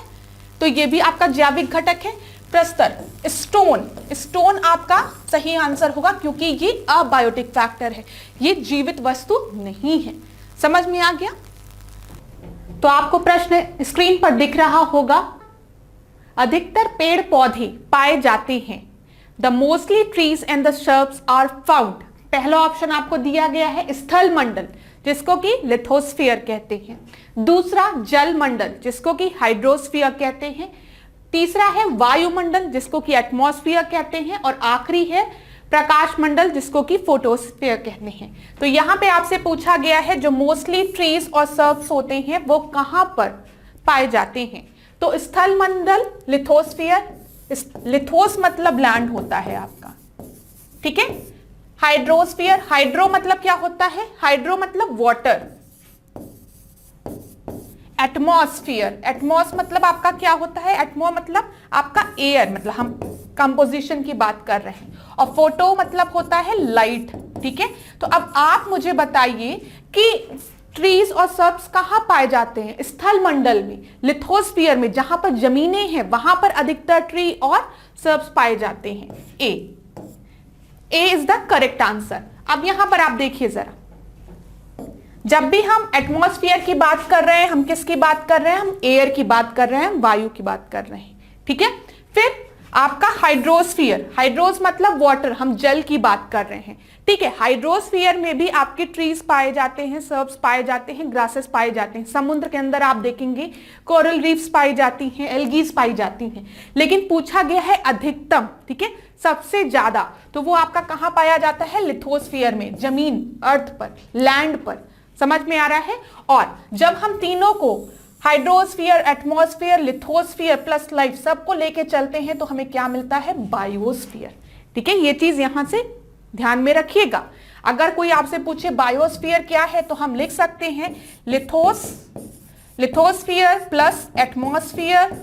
तो ये भी आपका जैविक घटक है। प्रस्तर, स्टोन आपका सही आंसर होगा क्योंकि ये अबायोटिक फैक्टर है, ये जीवित वस्तु नहीं है। समझ में आ गया? तो आपको प्रश्न स्क्रीन पर दिख रहा होगा। अधिकतर पेड़ पौधे पाए जाते हैं, the mostly trees and the shrubs are found. पहला ऑप्शन आपको दिया गया है स्थल मंडल, जिसको कि लिथोस्फीयर कहते हैं। दूसरा जल मंडल, जिसको कि हाइड्रोस्फीयर कहते हैं। तीसरा है वायुमंडल, जिसको कि एटमॉस्फेयर कहते हैं। और आखिरी है प्रकाश मंडल, जिसको कि फोटोस्फीयर कहते हैं। तो यहाँ पे आपसे पूछा गया है जो मोस्टली ट्रीज और सर्ब्स होते हैं वो कहाँ पर पाए जाते हैं। तो स्थल मंडल, लिथोस्फीयर, लिथोस मतलब लैंड होता है आपका, ठीक है। हाइड्रोस्फीयर, हाइड्रो मतलब क्या होता है? हाइड्रो मतलब वाटर। एटमॉस्फेयर, एटमॉस मतलब आपका क्या होता है? एटमो मतलब आपका एयर, मतलब हम कंपोजिशन की बात कर रहे हैं। और फोटो मतलब होता है लाइट, ठीक है। तो अब आप मुझे बताइए कि ट्रीज और सर्ब्स कहाँ पाए जाते हैं? स्थल मंडल में, लिथोस्फीयर में, जहां पर जमीनें हैं वहां पर अधिकतर ट्री और सर्ब्स पाए जाते हैं। ए इज द करेक्ट आंसर। अब यहां पर आप देखिए जरा, जब भी हम एटमॉस्फेयर की बात कर रहे हैं, हम किसकी बात कर रहे हैं? हम एयर की बात कर रहे हैं, वायु की बात कर रहे हैं, ठीक है। फिर आपका हाइड्रोस्फीयर, हाइड्रोस मतलब वाटर, हम जल की बात कर रहे हैं, ठीक है। हाइड्रोस्फीयर में भी आपके ट्रीज पाए जाते हैं, सर्ब्स पाए जाते हैं, ग्रासेस पाए जाते हैं। समुद्र के अंदर आप देखेंगे कोरल रीफ्स पाई जाती हैं, एल्गीज पाई जाती हैं। लेकिन पूछा गया है अधिकतम, ठीक है, सबसे ज्यादा, तो वो आपका कहां पाया जाता है? लिथोस्फीयर में, जमीन, अर्थ पर, लैंड पर। समझ में आ रहा है? और जब हम तीनों को, hydrosphere, atmosphere, lithosphere plus life, सबको लेके चलते हैं तो हमें क्या मिलता है? बायोस्फीयर, ठीक है। ये चीज यहां से ध्यान में रखिएगा। अगर कोई आपसे पूछे बायोस्फीयर क्या है तो हम लिख सकते हैं लिथोस्फीयर प्लस एटमॉस्फेयर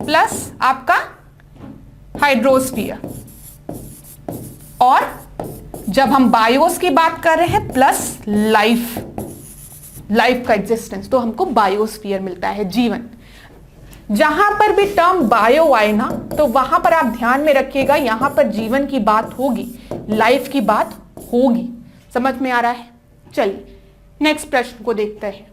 प्लस आपका हाइड्रोस्फीयर, और जब हम बायोस की बात कर रहे हैं प्लस लाइफ का एग्जिस्टेंस, तो हमको बायोस्फीयर मिलता है, जीवन। जहां पर भी टर्म बायो आए ना, तो वहां पर आप ध्यान में रखिएगा, यहां पर जीवन की बात होगी, लाइफ की बात होगी। समझ में आ रहा है? चलिए नेक्स्ट प्रश्न को देखते हैं।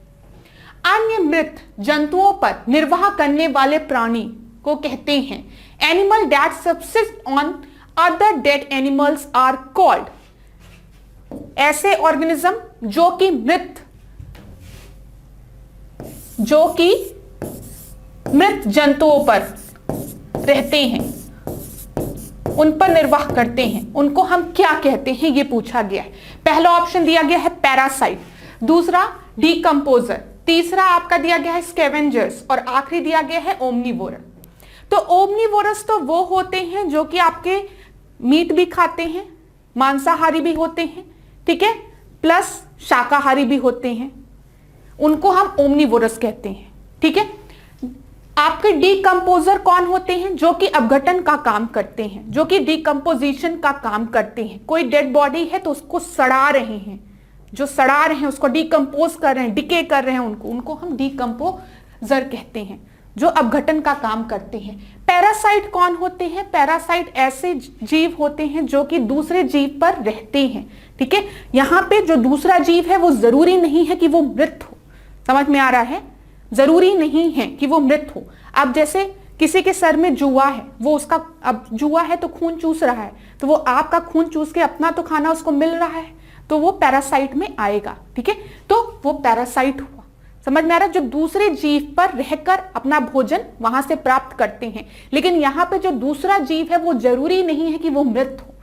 अन्य मृत जंतुओं पर निर्वाह करने वाले प्राणी को कहते हैं। Animal that subsist on other dead animals are called. ऐसे ऑर्गेनिज्म जो कि मृत जंतुओं पर रहते हैं, उन पर निर्वाह करते हैं, उनको हम क्या कहते हैं? ये पूछा गया है। पहला ऑप्शन दिया गया है पैरासाइट, दूसरा डीकंपोजर, तीसरा आपका दिया गया है स्कैवेंजर्स, और आखिरी दिया गया है ओमनीवोरस। तो ओमनीवोरस तो वो होते हैं जो कि आपके मीट भी खाते हैं, मांसाहारी भी होते हैं, ठीक है, प्लस शाकाहारी भी होते हैं, उनको हम ओमनीवोरस कहते हैं, ठीक है। आपके डीकंपोजर कौन होते हैं? जो कि अपघटन का काम करते हैं, जो कि डीकंपोजिशन का काम करते हैं। कोई डेड बॉडी है तो उसको सड़ा रहे हैं, जो सड़ा रहे हैं उसको डीकंपोज कर रहे हैं, डिके कर रहे हैं, उनको हम डीकंपोजर कहते हैं, जो अपघटन का काम करते हैं। पैरासाइट कौन होते हैं? पैरासाइट ऐसे जीव होते हैं जो कि दूसरे जीव पर रहते हैं, ठीक है। यहां पे जो दूसरा जीव है वो जरूरी नहीं है कि वो मृत हो। समझ में आ रहा है? जरूरी नहीं है कि वो मृत हो। अब जैसे किसी के सर में जुआ है, वो उसका, अब जुआ है तो खून चूस रहा है, तो वो आपका खून चूस के अपना तो खाना उसको मिल रहा है, तो वो पैरासाइट में आएगा, ठीक है। तो वो पैरासाइट हुआ। समझ में आ रहा है? जो दूसरे जीव पर रहकर अपना भोजन वहां से प्राप्त करते हैं। लेकिन यहाँ पे जो दूसरा जीव है वो जरूरी नहीं है कि वो मृत हो।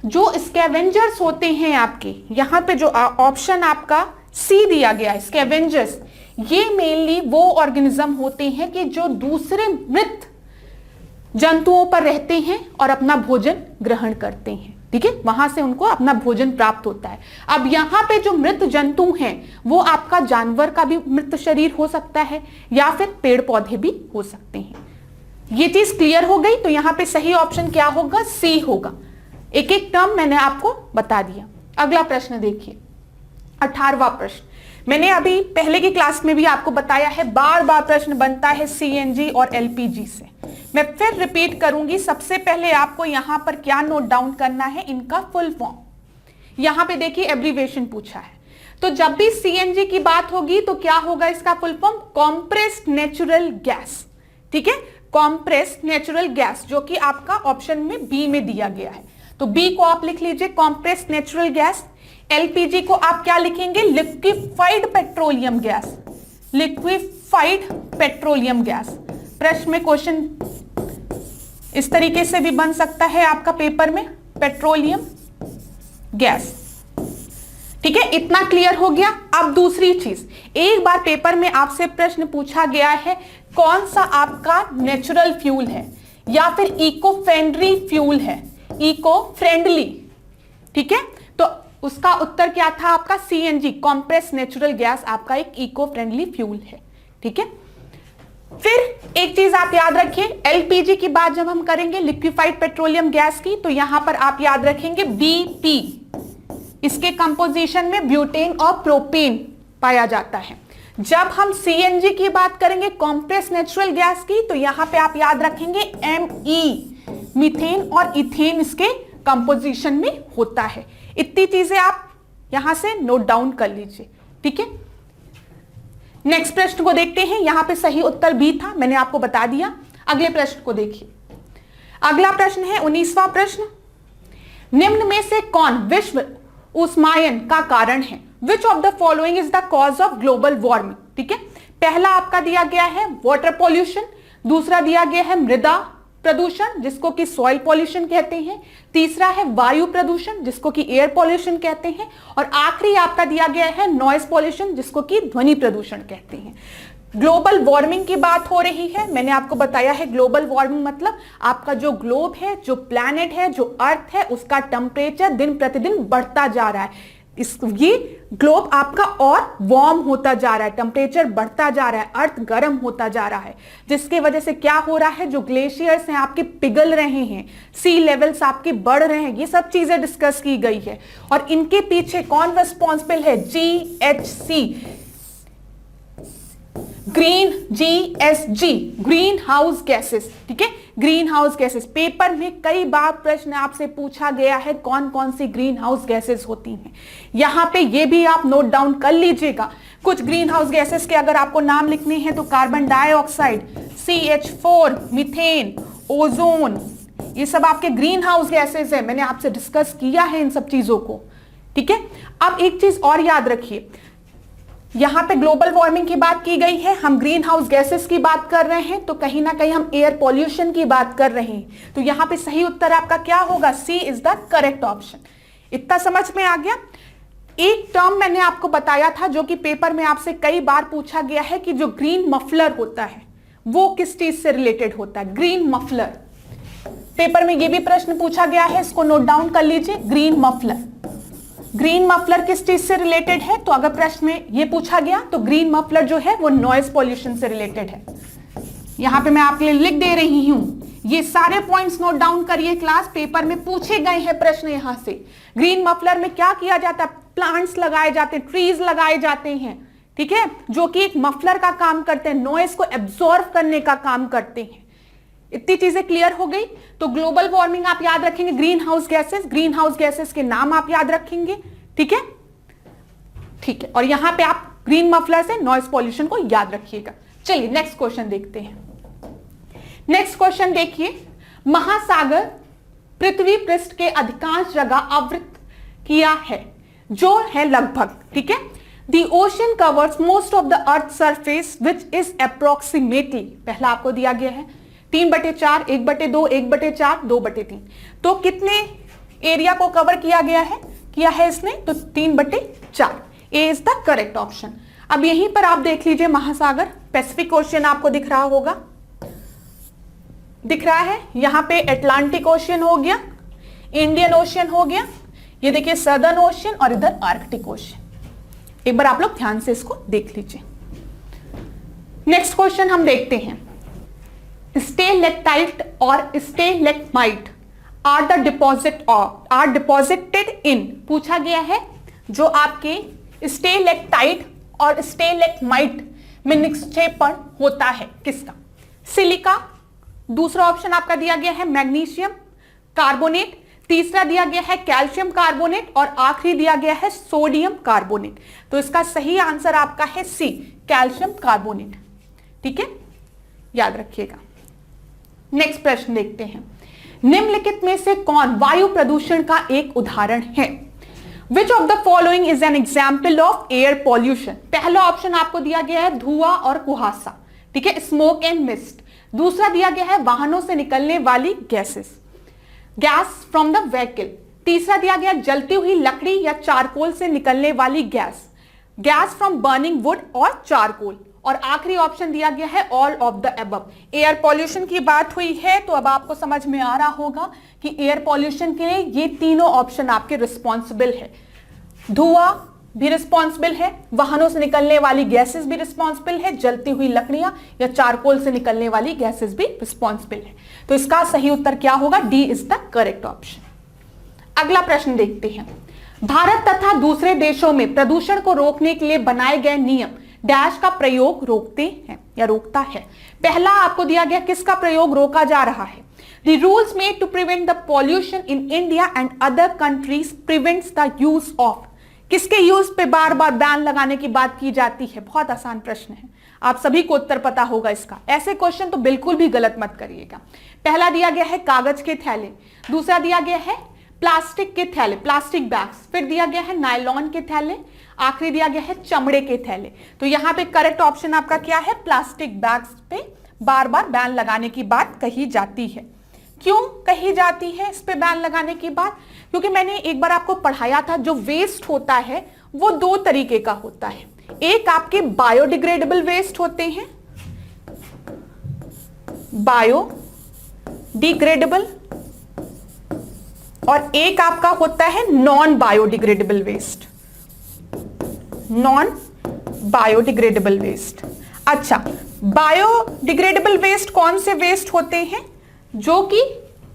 जो स्कैवेंजर्स होते हैं आपके, यहाँ पे जो ऑप्शन आपका सी दिया गया है, स्कैवेंजर्स, ये मेनली वो ऑर्गेनिज्म होते हैं कि जो दूसरे मृत जंतुओं पर रहते हैं और अपना भोजन ग्रहण करते हैं, ठीक है, वहां से उनको अपना भोजन प्राप्त होता है। अब यहाँ पे जो मृत जंतु हैं वो आपका जानवर का भी मृत शरीर हो सकता है या फिर पेड़ पौधे भी हो सकते हैं। ये चीज क्लियर हो गई? तो यहाँ पे सही ऑप्शन क्या होगा? सी होगा। एक एक टर्म मैंने आपको बता दिया। अगला प्रश्न देखिए, 18वां प्रश्न। मैंने अभी पहले की क्लास में भी आपको बताया है, बार बार प्रश्न बनता है सीएनजी और एलपीजी से। मैं फिर रिपीट करूंगी। सबसे पहले आपको यहां पर क्या नोट डाउन करना है? इनका फुल फॉर्म। यहां पे देखिए एब्रीविएशन पूछा है, तो जब भी सीएनजी की बात होगी तो क्या होगा इसका full form? Compressed natural gas, ठीक है, कॉम्प्रेस्ड नेचुरल गैस, जो कि आपका ऑप्शन में बी में दिया गया है। तो बी को आप लिख लीजिए, कॉम्प्रेस्ड नेचुरल गैस। एलपीजी को आप क्या लिखेंगे? Liquefied petroleum gas, liquefied petroleum gas. प्रश्न में क्वेश्चन इस तरीके से भी बन सकता है आपका पेपर में, पेट्रोलियम गैस, ठीक है। इतना क्लियर हो गया। अब दूसरी चीज, एक बार पेपर में आपसे प्रश्न पूछा गया है कौन सा आपका नेचुरल फ्यूल है या फिर इको फ्रेंडली फ्यूल है, इको फ्रेंडली, ठीक है, तो उसका उत्तर क्या था आपका? सीएनजी, कॉम्प्रेस्ड नेचुरल गैस, आपका एक इको फ्रेंडली फ्यूल है, ठीक है। फिर एक चीज आप याद रखिए, एलपीजी की बात जब हम करेंगे लिक्विफाइड पेट्रोलियम गैस की, तो यहां पर आप याद रखेंगे बीपी, इसके कंपोजिशन में ब्यूटेन और प्रोपेन पाया जाता है। जब हम सीएनजी की बात करेंगे, कॉम्प्रेस नेचुरल गैस की, तो यहां पे आप याद रखेंगे एमई, मीथेन और इथेन इसके कंपोजिशन में होता है। इतनी चीजें आप यहां से नोट डाउन कर लीजिए, ठीक है। नेक्स्ट प्रश्न को देखते हैं। यहां पे सही उत्तर बी था, मैंने आपको बता दिया। अगले प्रश्न को देखिए। अगला प्रश्न है 19वां प्रश्न। निम्न में से कौन विश्व ऊष्मायन का कारण है? Which of the following is the cause of global warming? ठीक है, पहला आपका दिया गया है वाटर पॉल्यूशन, दूसरा दिया गया है मृदा प्रदूषण जिसको कि सॉइल पॉल्यूशन कहते हैं, तीसरा है वायु प्रदूषण जिसको कि एयर पॉल्यूशन कहते हैं, और आखिरी आपका दिया गया है नॉइज पॉल्यूशन जिसको कि ध्वनि प्रदूषण कहते हैं। ग्लोबल वार्मिंग की बात हो रही है। मैंने आपको बताया है ग्लोबल वार्मिंग मतलब आपका जो ग्लोब है, जो प्लैनेट है, जो अर्थ है, उसका टेम्परेचर दिन प्रतिदिन बढ़ता जा रहा है। ये ग्लोब आपका और वार्म होता जा रहा है, टेम्परेचर बढ़ता जा रहा है, अर्थ गर्म होता जा रहा है, जिसकी वजह से क्या हो रहा है, जो ग्लेशियर्स हैं आपके पिघल रहे हैं, सी लेवल्स आपके बढ़ रहे हैं, ये सब चीजें डिस्कस की गई है। और इनके पीछे कौन रिस्पॉन्सिबल है? GHG, ग्रीन हाउस गैसेस, ठीक है, ग्रीन हाउस गैसेस। पेपर में कई बार प्रश्न आपसे पूछा गया है कौन कौन सी ग्रीन हाउस गैसेस होती हैं। यहां पे ये भी आप नोट डाउन कर लीजिएगा। कुछ ग्रीन हाउस गैसेस के अगर आपको नाम लिखने हैं तो carbon dioxide, CH4, methane, ozone, ये सब आपके ग्रीन हाउस गैसेस है। मैंने आपसे डिस्कस किया है इन सब चीजों को, ठीक है। अब एक चीज और याद रखिए, यहां पे ग्लोबल वार्मिंग की बात की गई है, हम ग्रीन हाउस गैसेस की बात कर रहे हैं, तो कहीं ना कहीं हम एयर पॉल्यूशन की बात कर रहे हैं। तो यहां पे सही उत्तर आपका क्या होगा? सी इज द करेक्ट ऑप्शन। इतना समझ में आ गया। एक टर्म मैंने आपको बताया था जो कि पेपर में आपसे कई बार पूछा गया है कि जो ग्रीन मफलर होता है वो किस चीज से रिलेटेड होता है? Green muffler. पेपर में ये भी प्रश्न पूछा गया है, इसको नोट डाउन कर लीजिए। ग्रीन मफलर, ग्रीन मफलर किस चीज से रिलेटेड है? तो अगर प्रश्न में ये पूछा गया तो ग्रीन मफलर जो है वो नॉइज पॉल्यूशन से रिलेटेड है। यहां पे मैं आपके लिए लिख दे रही हूं, ये सारे पॉइंट्स नोट डाउन करिए। क्लास पेपर में पूछे गए हैं प्रश्न यहां से। ग्रीन मफलर में क्या किया जाता है? प्लांट्स लगाए जाते हैं, ट्रीज लगाए जाते हैं, ठीक है, जो कि एक मफलर का काम करते हैं, नॉइज को एब्जॉर्ब करने का काम करते हैं। इतनी चीजें क्लियर हो गई। तो ग्लोबल वार्मिंग आप याद रखेंगे, ग्रीन हाउस गैसेस के नाम आप याद रखेंगे, ठीक है, ठीक है। और यहां पे आप ग्रीन मफलर से नॉइज पॉल्यूशन को याद रखिएगा। चलिए नेक्स्ट क्वेश्चन देखते हैं। नेक्स्ट क्वेश्चन देखिए, महासागर पृथ्वी पृष्ठ के अधिकांश जगह आवृत किया है, जो है लगभग, ठीक है। The ocean covers most of the earth's surface which is approximately, पहला आपको दिया गया है 3/4, 1/2, 1/4, 2/3। तो कितने एरिया को कवर किया गया है, किया है इसने? तो 3/4। ए इज द करेक्ट ऑप्शन। अब यहीं पर आप देख लीजिए महासागर, पैसिफिक ओशियन आपको दिख रहा होगा, दिख रहा है। यहां पे अटलांटिक ओशियन हो गया, इंडियन ओशियन हो गया, ये देखिए सदर्न ओशियन, और इधर आर्कटिक ओशियन। एक बार आप लोग ध्यान से इसको देख लीजिए। नेक्स्ट क्वेश्चन हम देखते हैं। स्टेलेक्टाइट और स्टेलेक्माइट आर डिपॉजिटेड इन, पूछा गया है जो आपके स्टेलेक्टाइट और स्टेलेक्माइट में निक्षेपण होता है किसका? सिलिका, दूसरा ऑप्शन आपका दिया गया है मैग्नीशियम कार्बोनेट, तीसरा दिया गया है कैल्शियम कार्बोनेट, और आखिरी दिया गया है सोडियम कार्बोनेट। तो इसका सही आंसर आपका है सी, कैल्शियम कार्बोनेट, ठीक है, याद रखिएगा। नेक्स्ट प्रश्न देखते हैं। निम्नलिखित में से कौन वायु प्रदूषण का एक उदाहरण है? Which of the following is an example of air pollution? पहला ऑप्शन आपको दिया गया है धुआं और कुहासा, ठीक है, स्मोक एंड मिस्ट। दूसरा दिया गया है वाहनों से निकलने वाली gases, gas from the vehicle. तीसरा दिया गया जलती हुई लकड़ी या चारकोल से निकलने वाली gas, gas from burning would और चारकोल। और आखिरी ऑप्शन दिया गया है all of the above. Air pollution की बात हुई है तो अब आपको समझ में आ रहा होगा कि एयर पॉल्यूशन के लिए ये तीनों ऑप्शन आपके रिस्पॉन्सिबल है। धुआं भी रिस्पॉन्सिबल है, वाहनों से निकलने वाली गैसेस भी रिस्पॉन्सिबल है, जलती हुई लकड़ियां या चारकोल से निकलने वाली गैसेस भी रिस्पॉन्सिबल है। तो इसका सही उत्तर क्या होगा? D is the correct option. अगला प्रश्न देखते हैं। भारत तथा दूसरे देशों में प्रदूषण को रोकने के लिए बनाए गए नियम डैश का प्रयोग रोकते हैं या रोकता है। पहला आपको दिया गया किसका प्रयोग रोका जा रहा है। The rules made to prevent the pollution in India and other countries prevents the use of, किसके यूज पे बार बार बैन लगाने की बात की जाती है। बहुत आसान प्रश्न है, आप सभी को उत्तर पता होगा इसका। ऐसे क्वेश्चन तो बिल्कुल भी गलत मत करिएगा। पहला दिया गया है कागज के थैले, दूसरा दिया गया है प्लास्टिक के थैले, प्लास्टिक बैग्स, फिर दिया गया है नायलॉन के थैले, आखिरी दिया गया है चमड़े के थैले। तो यहाँ पे करेक्ट ऑप्शन आपका क्या है, प्लास्टिक बैग्स पे बार बार बैन लगाने की बात कही जाती है। क्यों कही जाती है इस पे बैन लगाने की बात, क्योंकि मैंने एक बार आपको पढ़ाया था जो वेस्ट होता है वो दो तरीके का होता है। एक आपके बायोडिग्रेडेबल वेस्ट होते हैं, बायोडिग्रेडेबल, और एक आपका होता है non biodegradable waste, non biodegradable waste. अच्छा, बायोडिग्रेडेबल वेस्ट कौन से वेस्ट होते हैं, जो कि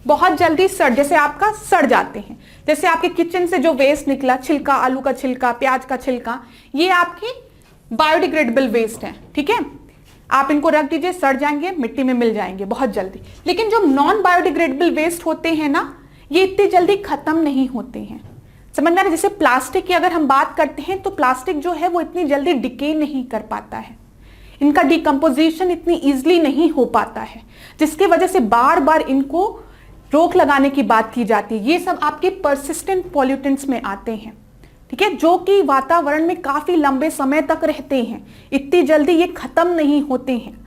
बहुत जल्दी जैसे आपका सड़ जाते हैं। जैसे आपके किचन से जो वेस्ट निकला, छिलका, आलू का छिलका, प्याज का छिलका, ये आपके बायोडिग्रेडेबल वेस्ट हैं। ठीक है, आप इनको रख दीजिए, सड़ जाएंगे, मिट्टी में मिल जाएंगे बहुत जल्दी। लेकिन जो नॉन बायोडिग्रेडेबल वेस्ट होते हैं ना, ये इतनी जल्दी खत्म नहीं होते हैं। समझ में आ रहा है? जैसे प्लास्टिक की अगर हम बात करते हैं तो प्लास्टिक जो है वो इतनी जल्दी डिके नहीं कर पाता है, इनका डिकम्पोजिशन इतनी इजीली नहीं हो पाता है, जिसकी वजह से बार बार इनको रोक लगाने की बात की जाती है। ये सब आपके परसिस्टेंट पॉल्यूटेंट्स में आते हैं, ठीक है, जो कि वातावरण में काफी लंबे समय तक रहते हैं, इतनी जल्दी ये खत्म नहीं होते हैं।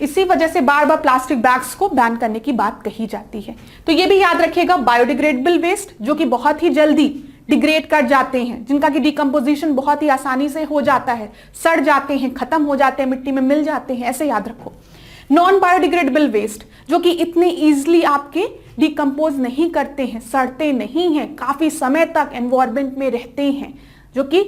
इसी वजह से बार बार प्लास्टिक बैग्स को बैन करने की बात कही जाती है। तो ये भी याद रखिएगा, बायोडिग्रेडेबल वेस्ट जो कि बहुत ही जल्दी डिग्रेड कर जाते हैं, जिनका कि डिकम्पोजिशन बहुत ही आसानी से हो जाता है, सड़ जाते हैं, खत्म हो जाते हैं, मिट्टी में मिल जाते हैं, ऐसे याद रखो। नॉन बायोडिग्रेडेबल वेस्ट जो कि इतने इजीली आपके डिकम्पोज नहीं करते हैं, सड़ते नहीं हैं, काफी समय तक एनवायरमेंट में रहते हैं, जो कि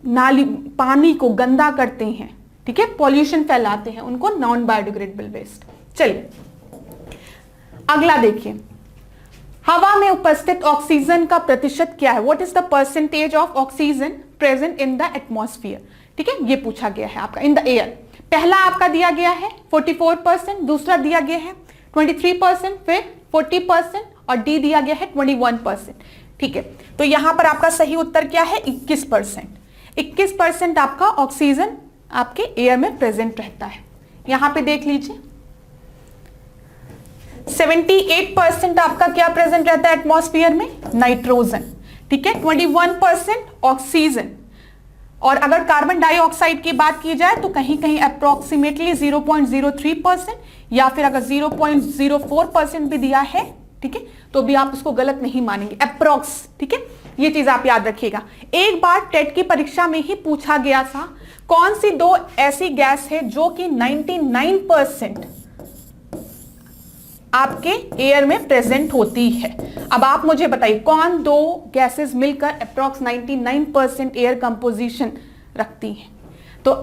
नाली पानी को गंदा करते हैं, ठीक है, पॉल्यूशन फैलाते हैं, उनको नॉन बायोडिग्रेडेबल वेस्ट। चलिए अगला देखिए, हवा में उपस्थित ऑक्सीजन का प्रतिशत क्या है, what is the percentage of oxygen present in the atmosphere. ठीक है, ये पूछा गया है आपका इन द एयर। पहला आपका दिया गया है 44%, दूसरा दिया गया है 23%, फिर 40% और डी दिया गया है 21%। ठीक है, तो यहां पर आपका सही उत्तर क्या है, 21%। 21% आपका ऑक्सीजन आपके एयर में प्रेजेंट रहता है। यहां पे देख लीजिए 78% आपका क्या प्रेजेंट रहता है एटमॉस्फेयर में, नाइट्रोजन। ठीक है, 21% ऑक्सीजन, और अगर कार्बन डाइऑक्साइड की बात की जाए तो कहीं कहीं अप्रोक्सीमेटली 0.03%, या फिर अगर 0.04% भी दिया है, ठीक है, तो भी आप उसको गलत नहीं मानेंगे, अप्रोक्स। ठीक है, ये चीज आप याद रखिएगा। एक बार टेट की परीक्षा में ही पूछा गया था, कौन सी दो ऐसी गैस है जो कि 99% आपके एयर में प्रेजेंट होती है। अब आप मुझे बताइए कौन दो गैसेस मिलकर अप्रॉक्स 99% एयर कंपोजिशन रखती हैं। तो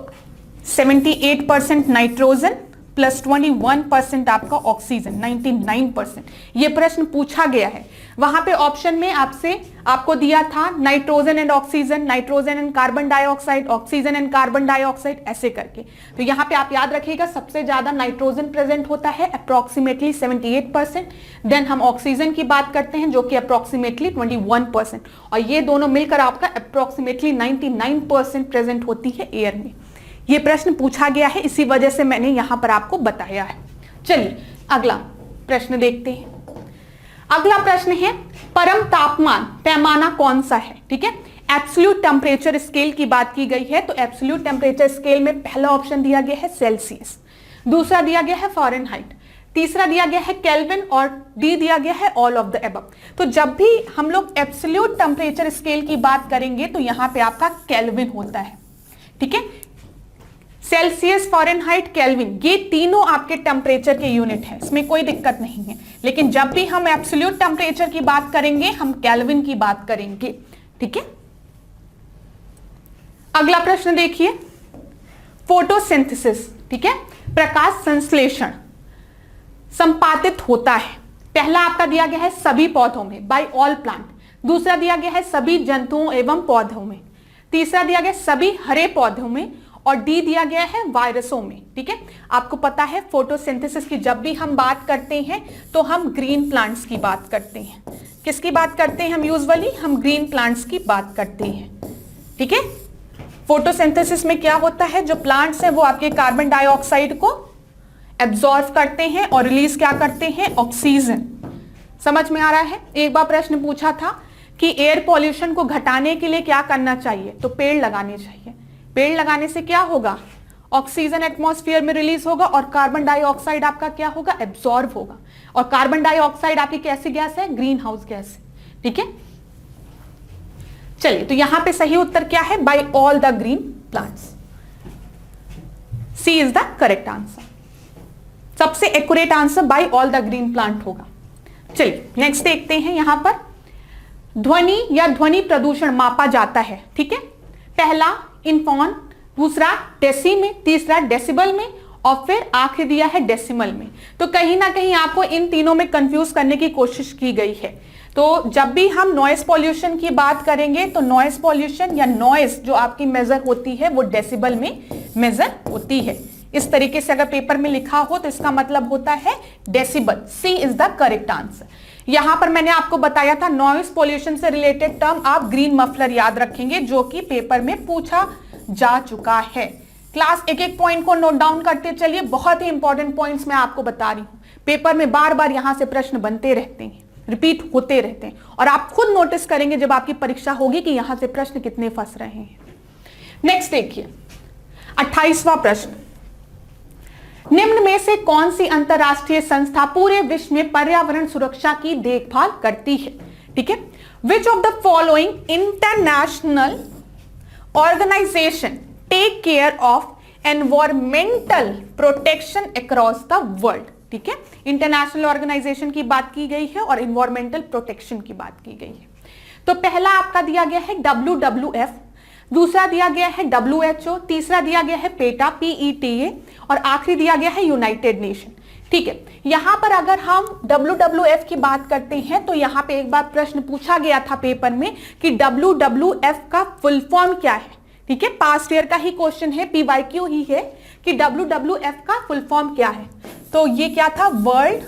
78% नाइट्रोजन प्लस 21% आपका ऑक्सीजन, 99%। ये प्रश्न पूछा गया है। वहां पे ऑप्शन में आपको दिया था nitrogen and oxygen, nitrogen and carbon dioxide, oxygen and carbon dioxide, ऐसे करके। तो यहाँ पे आप याद रखिएगा, सबसे ज्यादा नाइट्रोजन प्रेजेंट होता है अप्रोक्सीमेटली 78%। देन हम ऑक्सीजन की बात करते हैं जो कि अप्रोक्सीमेटली 21%, और ये दोनों मिलकर आपका अप्रोक्सीमेटली 99% प्रेजेंट होती है एयर में। ये प्रश्न पूछा गया है, इसी वजह से मैंने यहां पर आपको बताया है। चलिए अगला प्रश्न देखते हैं। अगला प्रश्न है, परम तापमान पैमाना कौन सा है। ठीक है, एब्सोल्यूट टेम्परेचर स्केल की बात की गई है, तो एब्सोल्यूट टेम्परेचर स्केल में पहला ऑप्शन दिया गया है सेल्सियस, दूसरा दिया गया है फ़ारेनहाइट, तीसरा दिया गया है केल्विन, और डी दिया गया है ऑल ऑफ द अबव। तो जब भी हम लोग एब्सोल्यूट टेम्परेचर स्केल की बात करेंगे तो यहां पे आपका केल्विन होता है। ठीक है, सेल्सियस, फ़ारेनहाइट, केल्विन, ये तीनों आपके टेम्परेचर के यूनिट है, इसमें कोई दिक्कत नहीं है। लेकिन जब भी हम एब्सोल्यूट टेम्परेचर की बात करेंगे हम केल्विन की बात करेंगे। ठीक है, अगला प्रश्न देखिए, फोटोसिंथेसिस, ठीक है, प्रकाश संश्लेषण संपादित होता है। पहला आपका दिया गया है सभी पौधों में, बाय ऑल प्लांट, दूसरा दिया गया है सभी जंतुओं एवं पौधों में, तीसरा दिया गया सभी हरे पौधों में, और डी दिया गया है वायरसों में। ठीक है, आपको पता है फोटोसिंथेसिस की जब भी हम बात करते हैं तो हम ग्रीन प्लांट्स की बात करते हैं। किसकी बात करते हैं हम यूजुअली? हम ग्रीन प्लांट्स की बात करते हैं। ठीक है, फोटोसिंथेसिस में क्या होता है, जो प्लांट्स हैं वो आपके कार्बन डाइऑक्साइड को एब्जॉर्ब करते हैं और रिलीज क्या करते हैं? ऑक्सीजन। समझ में आ रहा है? एक बार प्रश्न पूछा था कि एयर पॉल्यूशन को घटाने के लिए क्या करना चाहिए, तो पेड़ लगाने चाहिए। पेड़ लगाने से क्या होगा? ऑक्सीजन एटमॉस्फेयर में रिलीज होगा और कार्बन डाइऑक्साइड आपका क्या होगा? एब्जॉर्ब होगा। और कार्बन डाइऑक्साइड आपकी कैसी गैस है? ग्रीन हाउस गैस है। ठीक है, चलिए, तो यहां पे सही उत्तर क्या है? By all the green plants. C is the correct answer. सबसे accurate answer by all the green plant होगा। चलिए नेक्स्ट देखते हैं। यहां पर ध्वनि या ध्वनि प्रदूषण मापा जाता है। ठीक है, पहला इनफॉन, दूसरा डेसी में, तीसरा डेसिबल में, और फिर आखिर दिया है डेसिमल में। तो कहीं ना कहीं आपको इन तीनों में कंफ्यूज करने की कोशिश की गई है। तो जब भी हम नॉइस पॉल्यूशन की बात करेंगे तो नॉइस पॉल्यूशन या नॉइस जो आपकी मेजर होती है वो डेसिबल में मेजर होती है। इस तरीके से अगर पेपर में लिखा हो तो इसका मतलब होता है decibel. C is the correct answer. यहां पर मैंने आपको बताया था नॉइस पॉल्यूशन से रिलेटेड टर्म आप ग्रीन मफलर याद रखेंगे, जो कि पेपर में पूछा जा चुका है। क्लास एक एक पॉइंट को नोट डाउन करते चलिए, बहुत ही इंपॉर्टेंट पॉइंट्स मैं आपको बता रही हूं। पेपर में बार बार यहां से प्रश्न बनते रहते हैं, रिपीट होते रहते हैं, और आप खुद नोटिस करेंगे जब आपकी परीक्षा होगी कि यहां से प्रश्न कितने फंस रहे हैं। नेक्स्ट देखिए 28वां प्रश्न, निम्न में से कौन सी अंतरराष्ट्रीय संस्था पूरे विश्व में पर्यावरण सुरक्षा की देखभाल करती है? ठीक है, which of the following international organisation take care of environmental protection across the world? ठीक है, इंटरनेशनल ऑर्गेनाइजेशन की बात की गई है और एनवायरमेंटल प्रोटेक्शन की बात की गई है। तो पहला आपका दिया गया है WWF, दूसरा दिया गया है WHO, तीसरा दिया गया है पेटा PETA, और आखिरी दिया गया है यूनाइटेड नेशन। ठीक है, यहां पर अगर हम WWF की बात करते हैं तो यहां पे एक बार प्रश्न पूछा गया था पेपर में कि WWF का फुल फॉर्म क्या है। ठीक है, पास्ट ईयर का ही क्वेश्चन है, PYQ ही है कि WWF का फुल फॉर्म क्या है। तो ये क्या था? World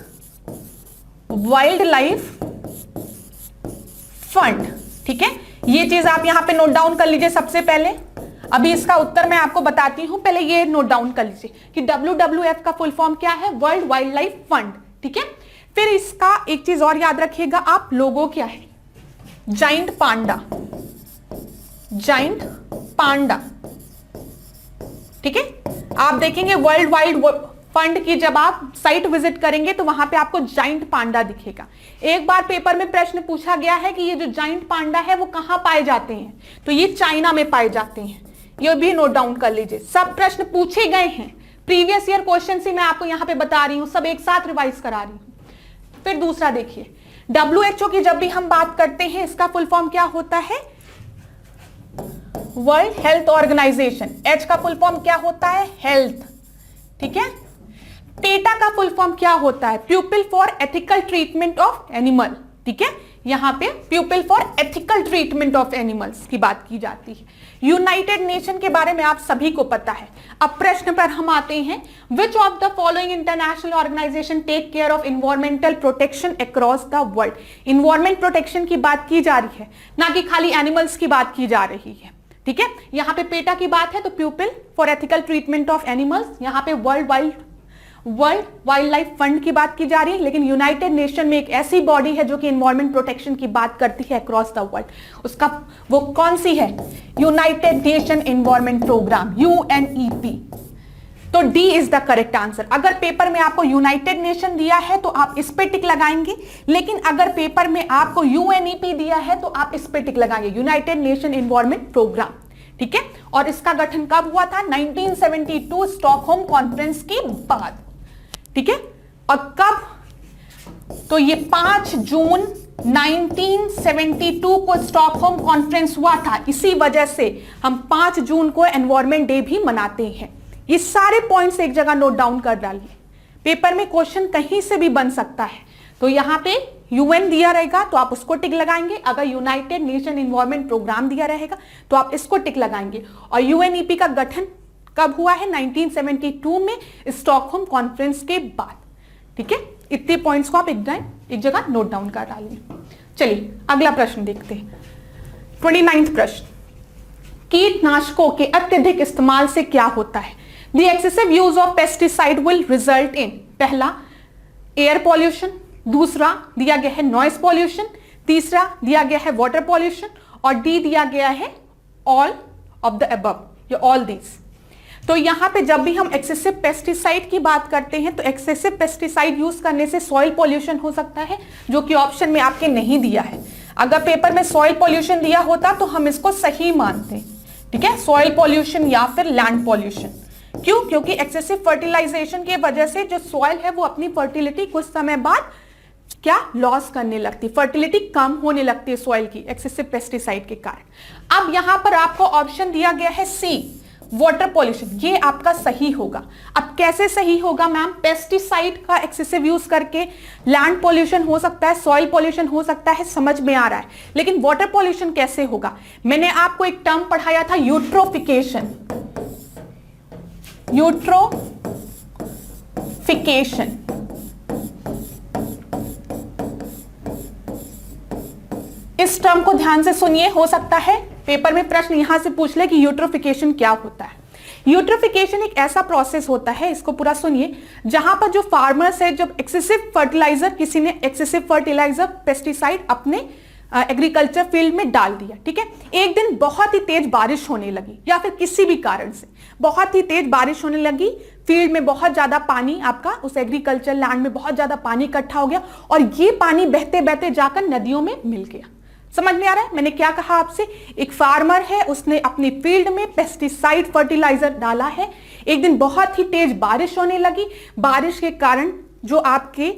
wild life fund. ठीक है, ये चीज आप यहां पे नोट डाउन कर लीजिए सबसे पहले। अभी इसका उत्तर मैं आपको बताती हूं, पहले ये नोट डाउन कर लीजिए कि WWF का फुल फॉर्म क्या है? World wild life fund. ठीक है, फिर इसका एक चीज और याद रखिएगा आप, लोगो क्या है? Giant panda, giant panda. ठीक है, आप देखेंगे वर्ल्ड वाइल्ड फंड की जब आप साइट विजिट करेंगे तो वहां पे आपको जाइंट पांडा दिखेगा। एक बार पेपर में प्रश्न पूछा गया है कि ये जो जाइंट पांडा है वो कहां पाए जाते हैं, तो ये चाइना में पाए जाते हैं। ये भी नोट डाउन कर लीजिए, सब प्रश्न पूछे गए हैं, प्रीवियस ईयर क्वेश्चन से मैं आपको यहां पे बता रही हूं, सब एक साथ रिवाइज करा रही हूं। फिर दूसरा देखिए, WHO की जब भी हम बात करते हैं इसका फुल फॉर्म क्या होता है? World Health Organisation. H का फुल फॉर्म क्या होता है? हेल्थ। ठीक है, पेटा का फुल फॉर्म क्या होता है? प्यूपिल for ethical treatment of animal. ठीक है, यहां पे प्यूपिल for ethical treatment of animals की बात की जाती है। यूनाइटेड नेशन के बारे में आप सभी को पता है। अब प्रश्न पर हम आते हैं, which of the following international organisation take care of environmental protection across the world? Environment protection की बात की जा रही है, ना कि खाली एनिमल्स की बात की जा रही है। ठीक है, यहां पे पेटा की बात है तो प्यूपिल for ethical treatment of animals, यहां पे वर्ल्ड वाइल्ड लाइफ फंड की बात की जा रही है। लेकिन यूनाइटेड नेशन में एक ऐसी बॉडी है जो कि एनवायरमेंट प्रोटेक्शन की बात करती है अक्रॉस द वर्ल्ड, उसका वो कौन सी है? United Nation Environment Programme, UNEP। तो D is the correct answer. अगर पेपर में आपको यूनाइटेड नेशन दिया है तो आप इस पे टिक लगाएंगे, लेकिन अगर पेपर में आपको UNEP दिया है तो आप इस पे टिक लगाएंगे, यूनाइटेड नेशन एनवायरमेंट प्रोग्राम। ठीक है, और इसका गठन कब हुआ था? 1972 स्टॉकहोम कॉन्फ्रेंस के बाद। ठीक है, और कब? तो ये 5 जून 1972 को स्टॉकहोम कॉन्फ्रेंस हुआ था। इसी वजह से हम 5 जून को एनवायरमेंट डे भी मनाते हैं। ये सारे पॉइंट्स एक जगह नोट डाउन कर डालिए, पेपर में क्वेश्चन कहीं से भी बन सकता है। तो यहां पे यूएन दिया रहेगा तो आप उसको टिक लगाएंगे, अगर यूनाइटेड नेशन एनवायरनमेंट प्रोग्राम दिया रहेगा तो आप इसको टिक लगाएंगे। और यूएनईपी का गठन कब हुआ है? 1972 में स्टॉकहोम कॉन्फ्रेंस के बाद। ठीक है, इतने पॉइंट्स को आप एक जगह नोट डाउन कर डालेंगे। चलिए अगला प्रश्न देखते हैं। 29वां प्रश्न, कीटनाशकों के अत्यधिक इस्तेमाल से क्या होता है? The excessive use of pesticide will result in, पहला एयर पॉल्यूशन, दूसरा दिया गया है नॉइस पॉल्यूशन, तीसरा दिया गया है वाटर पॉल्यूशन, और डी दिया गया है ऑल ऑफ द अबव या ऑल दीज। तो यहां पे जब भी हम एक्सेसिव पेस्टिसाइड की बात करते हैं तो एक्सेसिव पेस्टिसाइड यूज करने से सॉइल पॉल्यूशन हो सकता है, जो कि ऑप्शन में आपके नहीं दिया है। अगर पेपर में सॉइल पॉल्यूशन दिया होता तो हम इसको सही मानते, ठीक है, सॉइल पॉल्यूशन या फिर लैंड पॉल्यूशन। क्यों? क्योंकि एक्सेसिव फर्टिलाइजेशन की वजह से जो सॉइल है वो अपनी फर्टिलिटी कुछ समय बाद क्या लॉस करने लगती, फर्टिलिटी कम होने लगती है सॉइल की एक्सेसिव पेस्टिसाइड के कारण। अब यहां पर आपको ऑप्शन दिया गया है सी, वाटर पॉल्यूशन, ये आपका सही होगा। अब कैसे सही होगा मैम? पेस्टिसाइड का एक्सेसिव यूज करके लैंड पॉल्यूशन हो सकता है, सॉइल पॉल्यूशन हो सकता है, समझ में आ रहा है, लेकिन वाटर पॉल्यूशन कैसे होगा? मैंने आपको एक टर्म पढ़ाया था यूट्रोफिकेशन, यूट्रोफिकेशन। इस टर्म को ध्यान से सुनिए, हो सकता है पेपर में प्रश्न यहां से पूछ ले कि यूट्रोफिकेशन क्या होता है। यूट्रोफिकेशन एक ऐसा प्रोसेस होता है, इसको पूरा सुनिए, जहां पर जो फार्मर्स है, जब एक्सेसिव फर्टिलाइजर, किसी ने एक्सेसिव फर्टिलाइजर पेस्टिसाइड अपने एग्रीकल्चर फील्ड में डाल दिया, ठीक है, एक दिन बहुत ही तेज बारिश होने लगी या फिर किसी भी कारण से बहुत ही तेज बारिश होने लगी, फील्ड में बहुत ज्यादा पानी, आपका उस एग्रीकल्चर लैंड में बहुत ज्यादा पानी इकट्ठा हो गया और ये पानी बहते बहते जाकर नदियों में मिल गया। समझ में आ रहा है मैंने क्या कहा आपसे? एक फार्मर है, उसने अपनी फील्ड में पेस्टिसाइड फर्टिलाइजर डाला है, एक दिन बहुत ही तेज बारिश होने लगी, बारिश के कारण जो आपके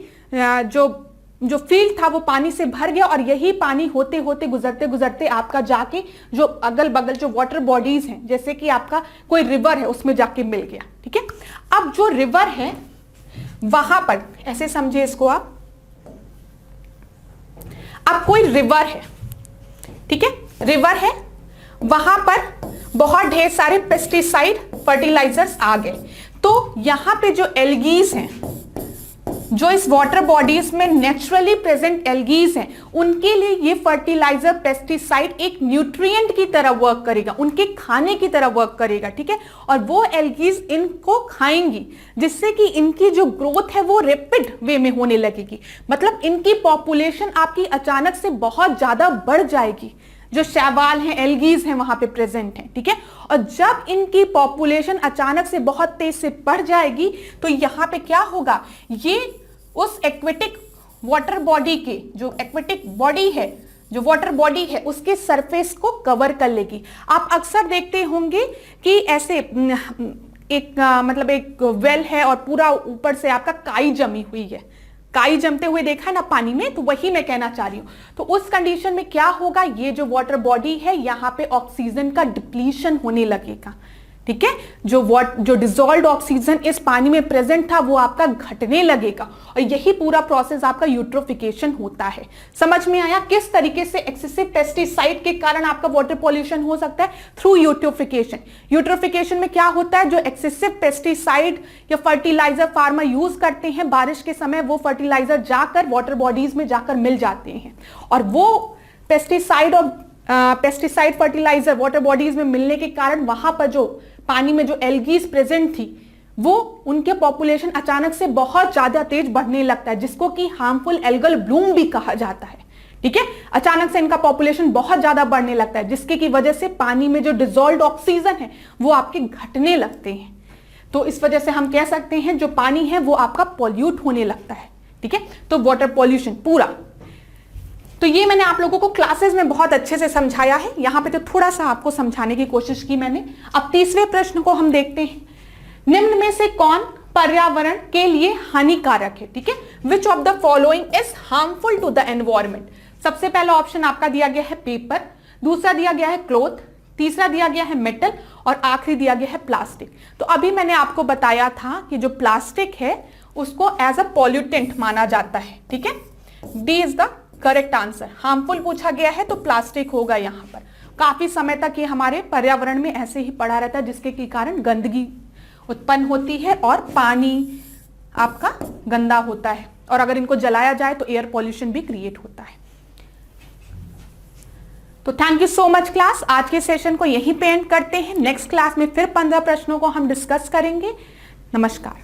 जो फील्ड था वो पानी से भर गया और यही पानी होते होते गुजरते गुजरते आपका जाके जो अगल बगल जो वाटर बॉडीज हैं, जैसे कि आपका कोई रिवर है, उसमें जाके मिल गया। ठीक है, अब जो रिवर है वहां पर, ऐसे समझिए इसको आप, अब कोई रिवर है, ठीक है, रिवर है, वहां पर बहुत ढेर सारे पेस्टिसाइड फर्टिलाइजर्स आ गए, तो यहां पे जो एल्गीज हैं, जो इस वाटर बॉडीज में नेचुरली प्रेजेंट एल्गीज हैं, उनके लिए ये फर्टिलाइजर पेस्टिसाइड एक न्यूट्रिएंट की तरह वर्क करेगा, उनके खाने की तरह वर्क करेगा। ठीक है, और वो एल्गीज इनको खाएंगी, जिससे कि इनकी जो ग्रोथ है वो रैपिड वे में होने लगेगी, मतलब इनकी पॉपुलेशन आपकी अचानक से बहुत ज्यादा बढ़ जाएगी। जो शैवाल हैं, एल्गीज हैं, वहां पे प्रेजेंट हैं। ठीक है, और जब इनकी पॉपुलेशन अचानक से बहुत तेज से बढ़ जाएगी तो यहां पे क्या होगा, ये उस एक्वेटिक वाटर बॉडी के, जो एक्वेटिक बॉडी है, जो वाटर बॉडी है, उसके सरफेस को कवर कर लेगी। आप अक्सर देखते होंगे कि ऐसे एक मतलब एक वेल है और पूरा ऊपर से आपका काई जमी हुई है, काई जमते हुए देखा है ना पानी में, तो वही मैं कहना चाह रही हूं। तो उस कंडीशन में क्या होगा, ये जो वाटर बॉडी है यहां पे ऑक्सीजन का डिप्लीशन होने लगेगा। ठीक है, जो डिसॉल्व्ड ऑक्सीजन इस पानी में प्रेजेंट था वो आपका घटने लगेगा, और यही पूरा प्रोसेस आपका यूट्रोफिकेशन होता है। समझ में आया किस तरीके से एक्सेसिव पेस्टिसाइड के कारण आपका वाटर पॉल्यूशन हो सकता है? Through eutrophication. यूट्रोफिकेशन में क्या होता है, जो एक्सेसिव पेस्टिसाइड या फर्टिलाइजर फार्मर यूज करते हैं बारिश के समय, वो फर्टिलाइजर जाकर वाटर बॉडीज में जाकर मिल जाते हैं, और वो पेस्टिसाइड और पेस्टिसाइड फर्टिलाइजर वाटर बॉडीज में मिलने के कारण वहां पर जो पानी में जो एल्गीज प्रेजेंट थी, वो उनके पॉपुलेशन अचानक से बहुत ज्यादा तेज बढ़ने लगता है, जिसको कि हार्मफुल एल्गल ब्लूम भी कहा जाता है। ठीक है, अचानक से इनका पॉपुलेशन बहुत ज्यादा बढ़ने लगता है, जिसके की वजह से पानी में जो डिसॉल्व्ड ऑक्सीजन है वो आपके घटने लगते हैं। तो इस वजह से हम कह सकते हैं जो पानी है वो आपका पॉल्यूट होने लगता है। ठीक है, तो वाटर पॉल्यूशन पूरा, तो ये मैंने आप लोगों को क्लासेस में बहुत अच्छे से समझाया है, यहां पे तो थोड़ा सा आपको समझाने की कोशिश की मैंने। अब तीसरे प्रश्न को हम देखते हैं, निम्न में से कौन पर्यावरण के लिए हानिकारक है? ठीक है, which of the following is harmful to the environment? सबसे पहला ऑप्शन आपका दिया गया है पेपर, दूसरा दिया गया है क्लॉथ, तीसरा दिया गया है मेटल, और आखिरी दिया गया है प्लास्टिक। तो अभी मैंने आपको बताया था कि जो प्लास्टिक है उसको एज अ पॉल्यूटेंट माना जाता है। ठीक है, D is the correct answer. Harmful पूछा गया है तो प्लास्टिक होगा यहाँ पर। काफी समय तक ये हमारे पर्यावरण में ऐसे ही पड़ा रहता है, जिसके के कारण गंदगी उत्पन्न होती है और पानी आपका गंदा होता है, और अगर इनको जलाया जाए तो एयर पॉल्यूशन भी क्रिएट होता है। तो thank you so much class. आज के सेशन को यहीं पे एंड करते हैं। नेक्स्ट क्लास में फिर 15 प्रश्नों को हम डिस्कस करेंगे। नमस्कार।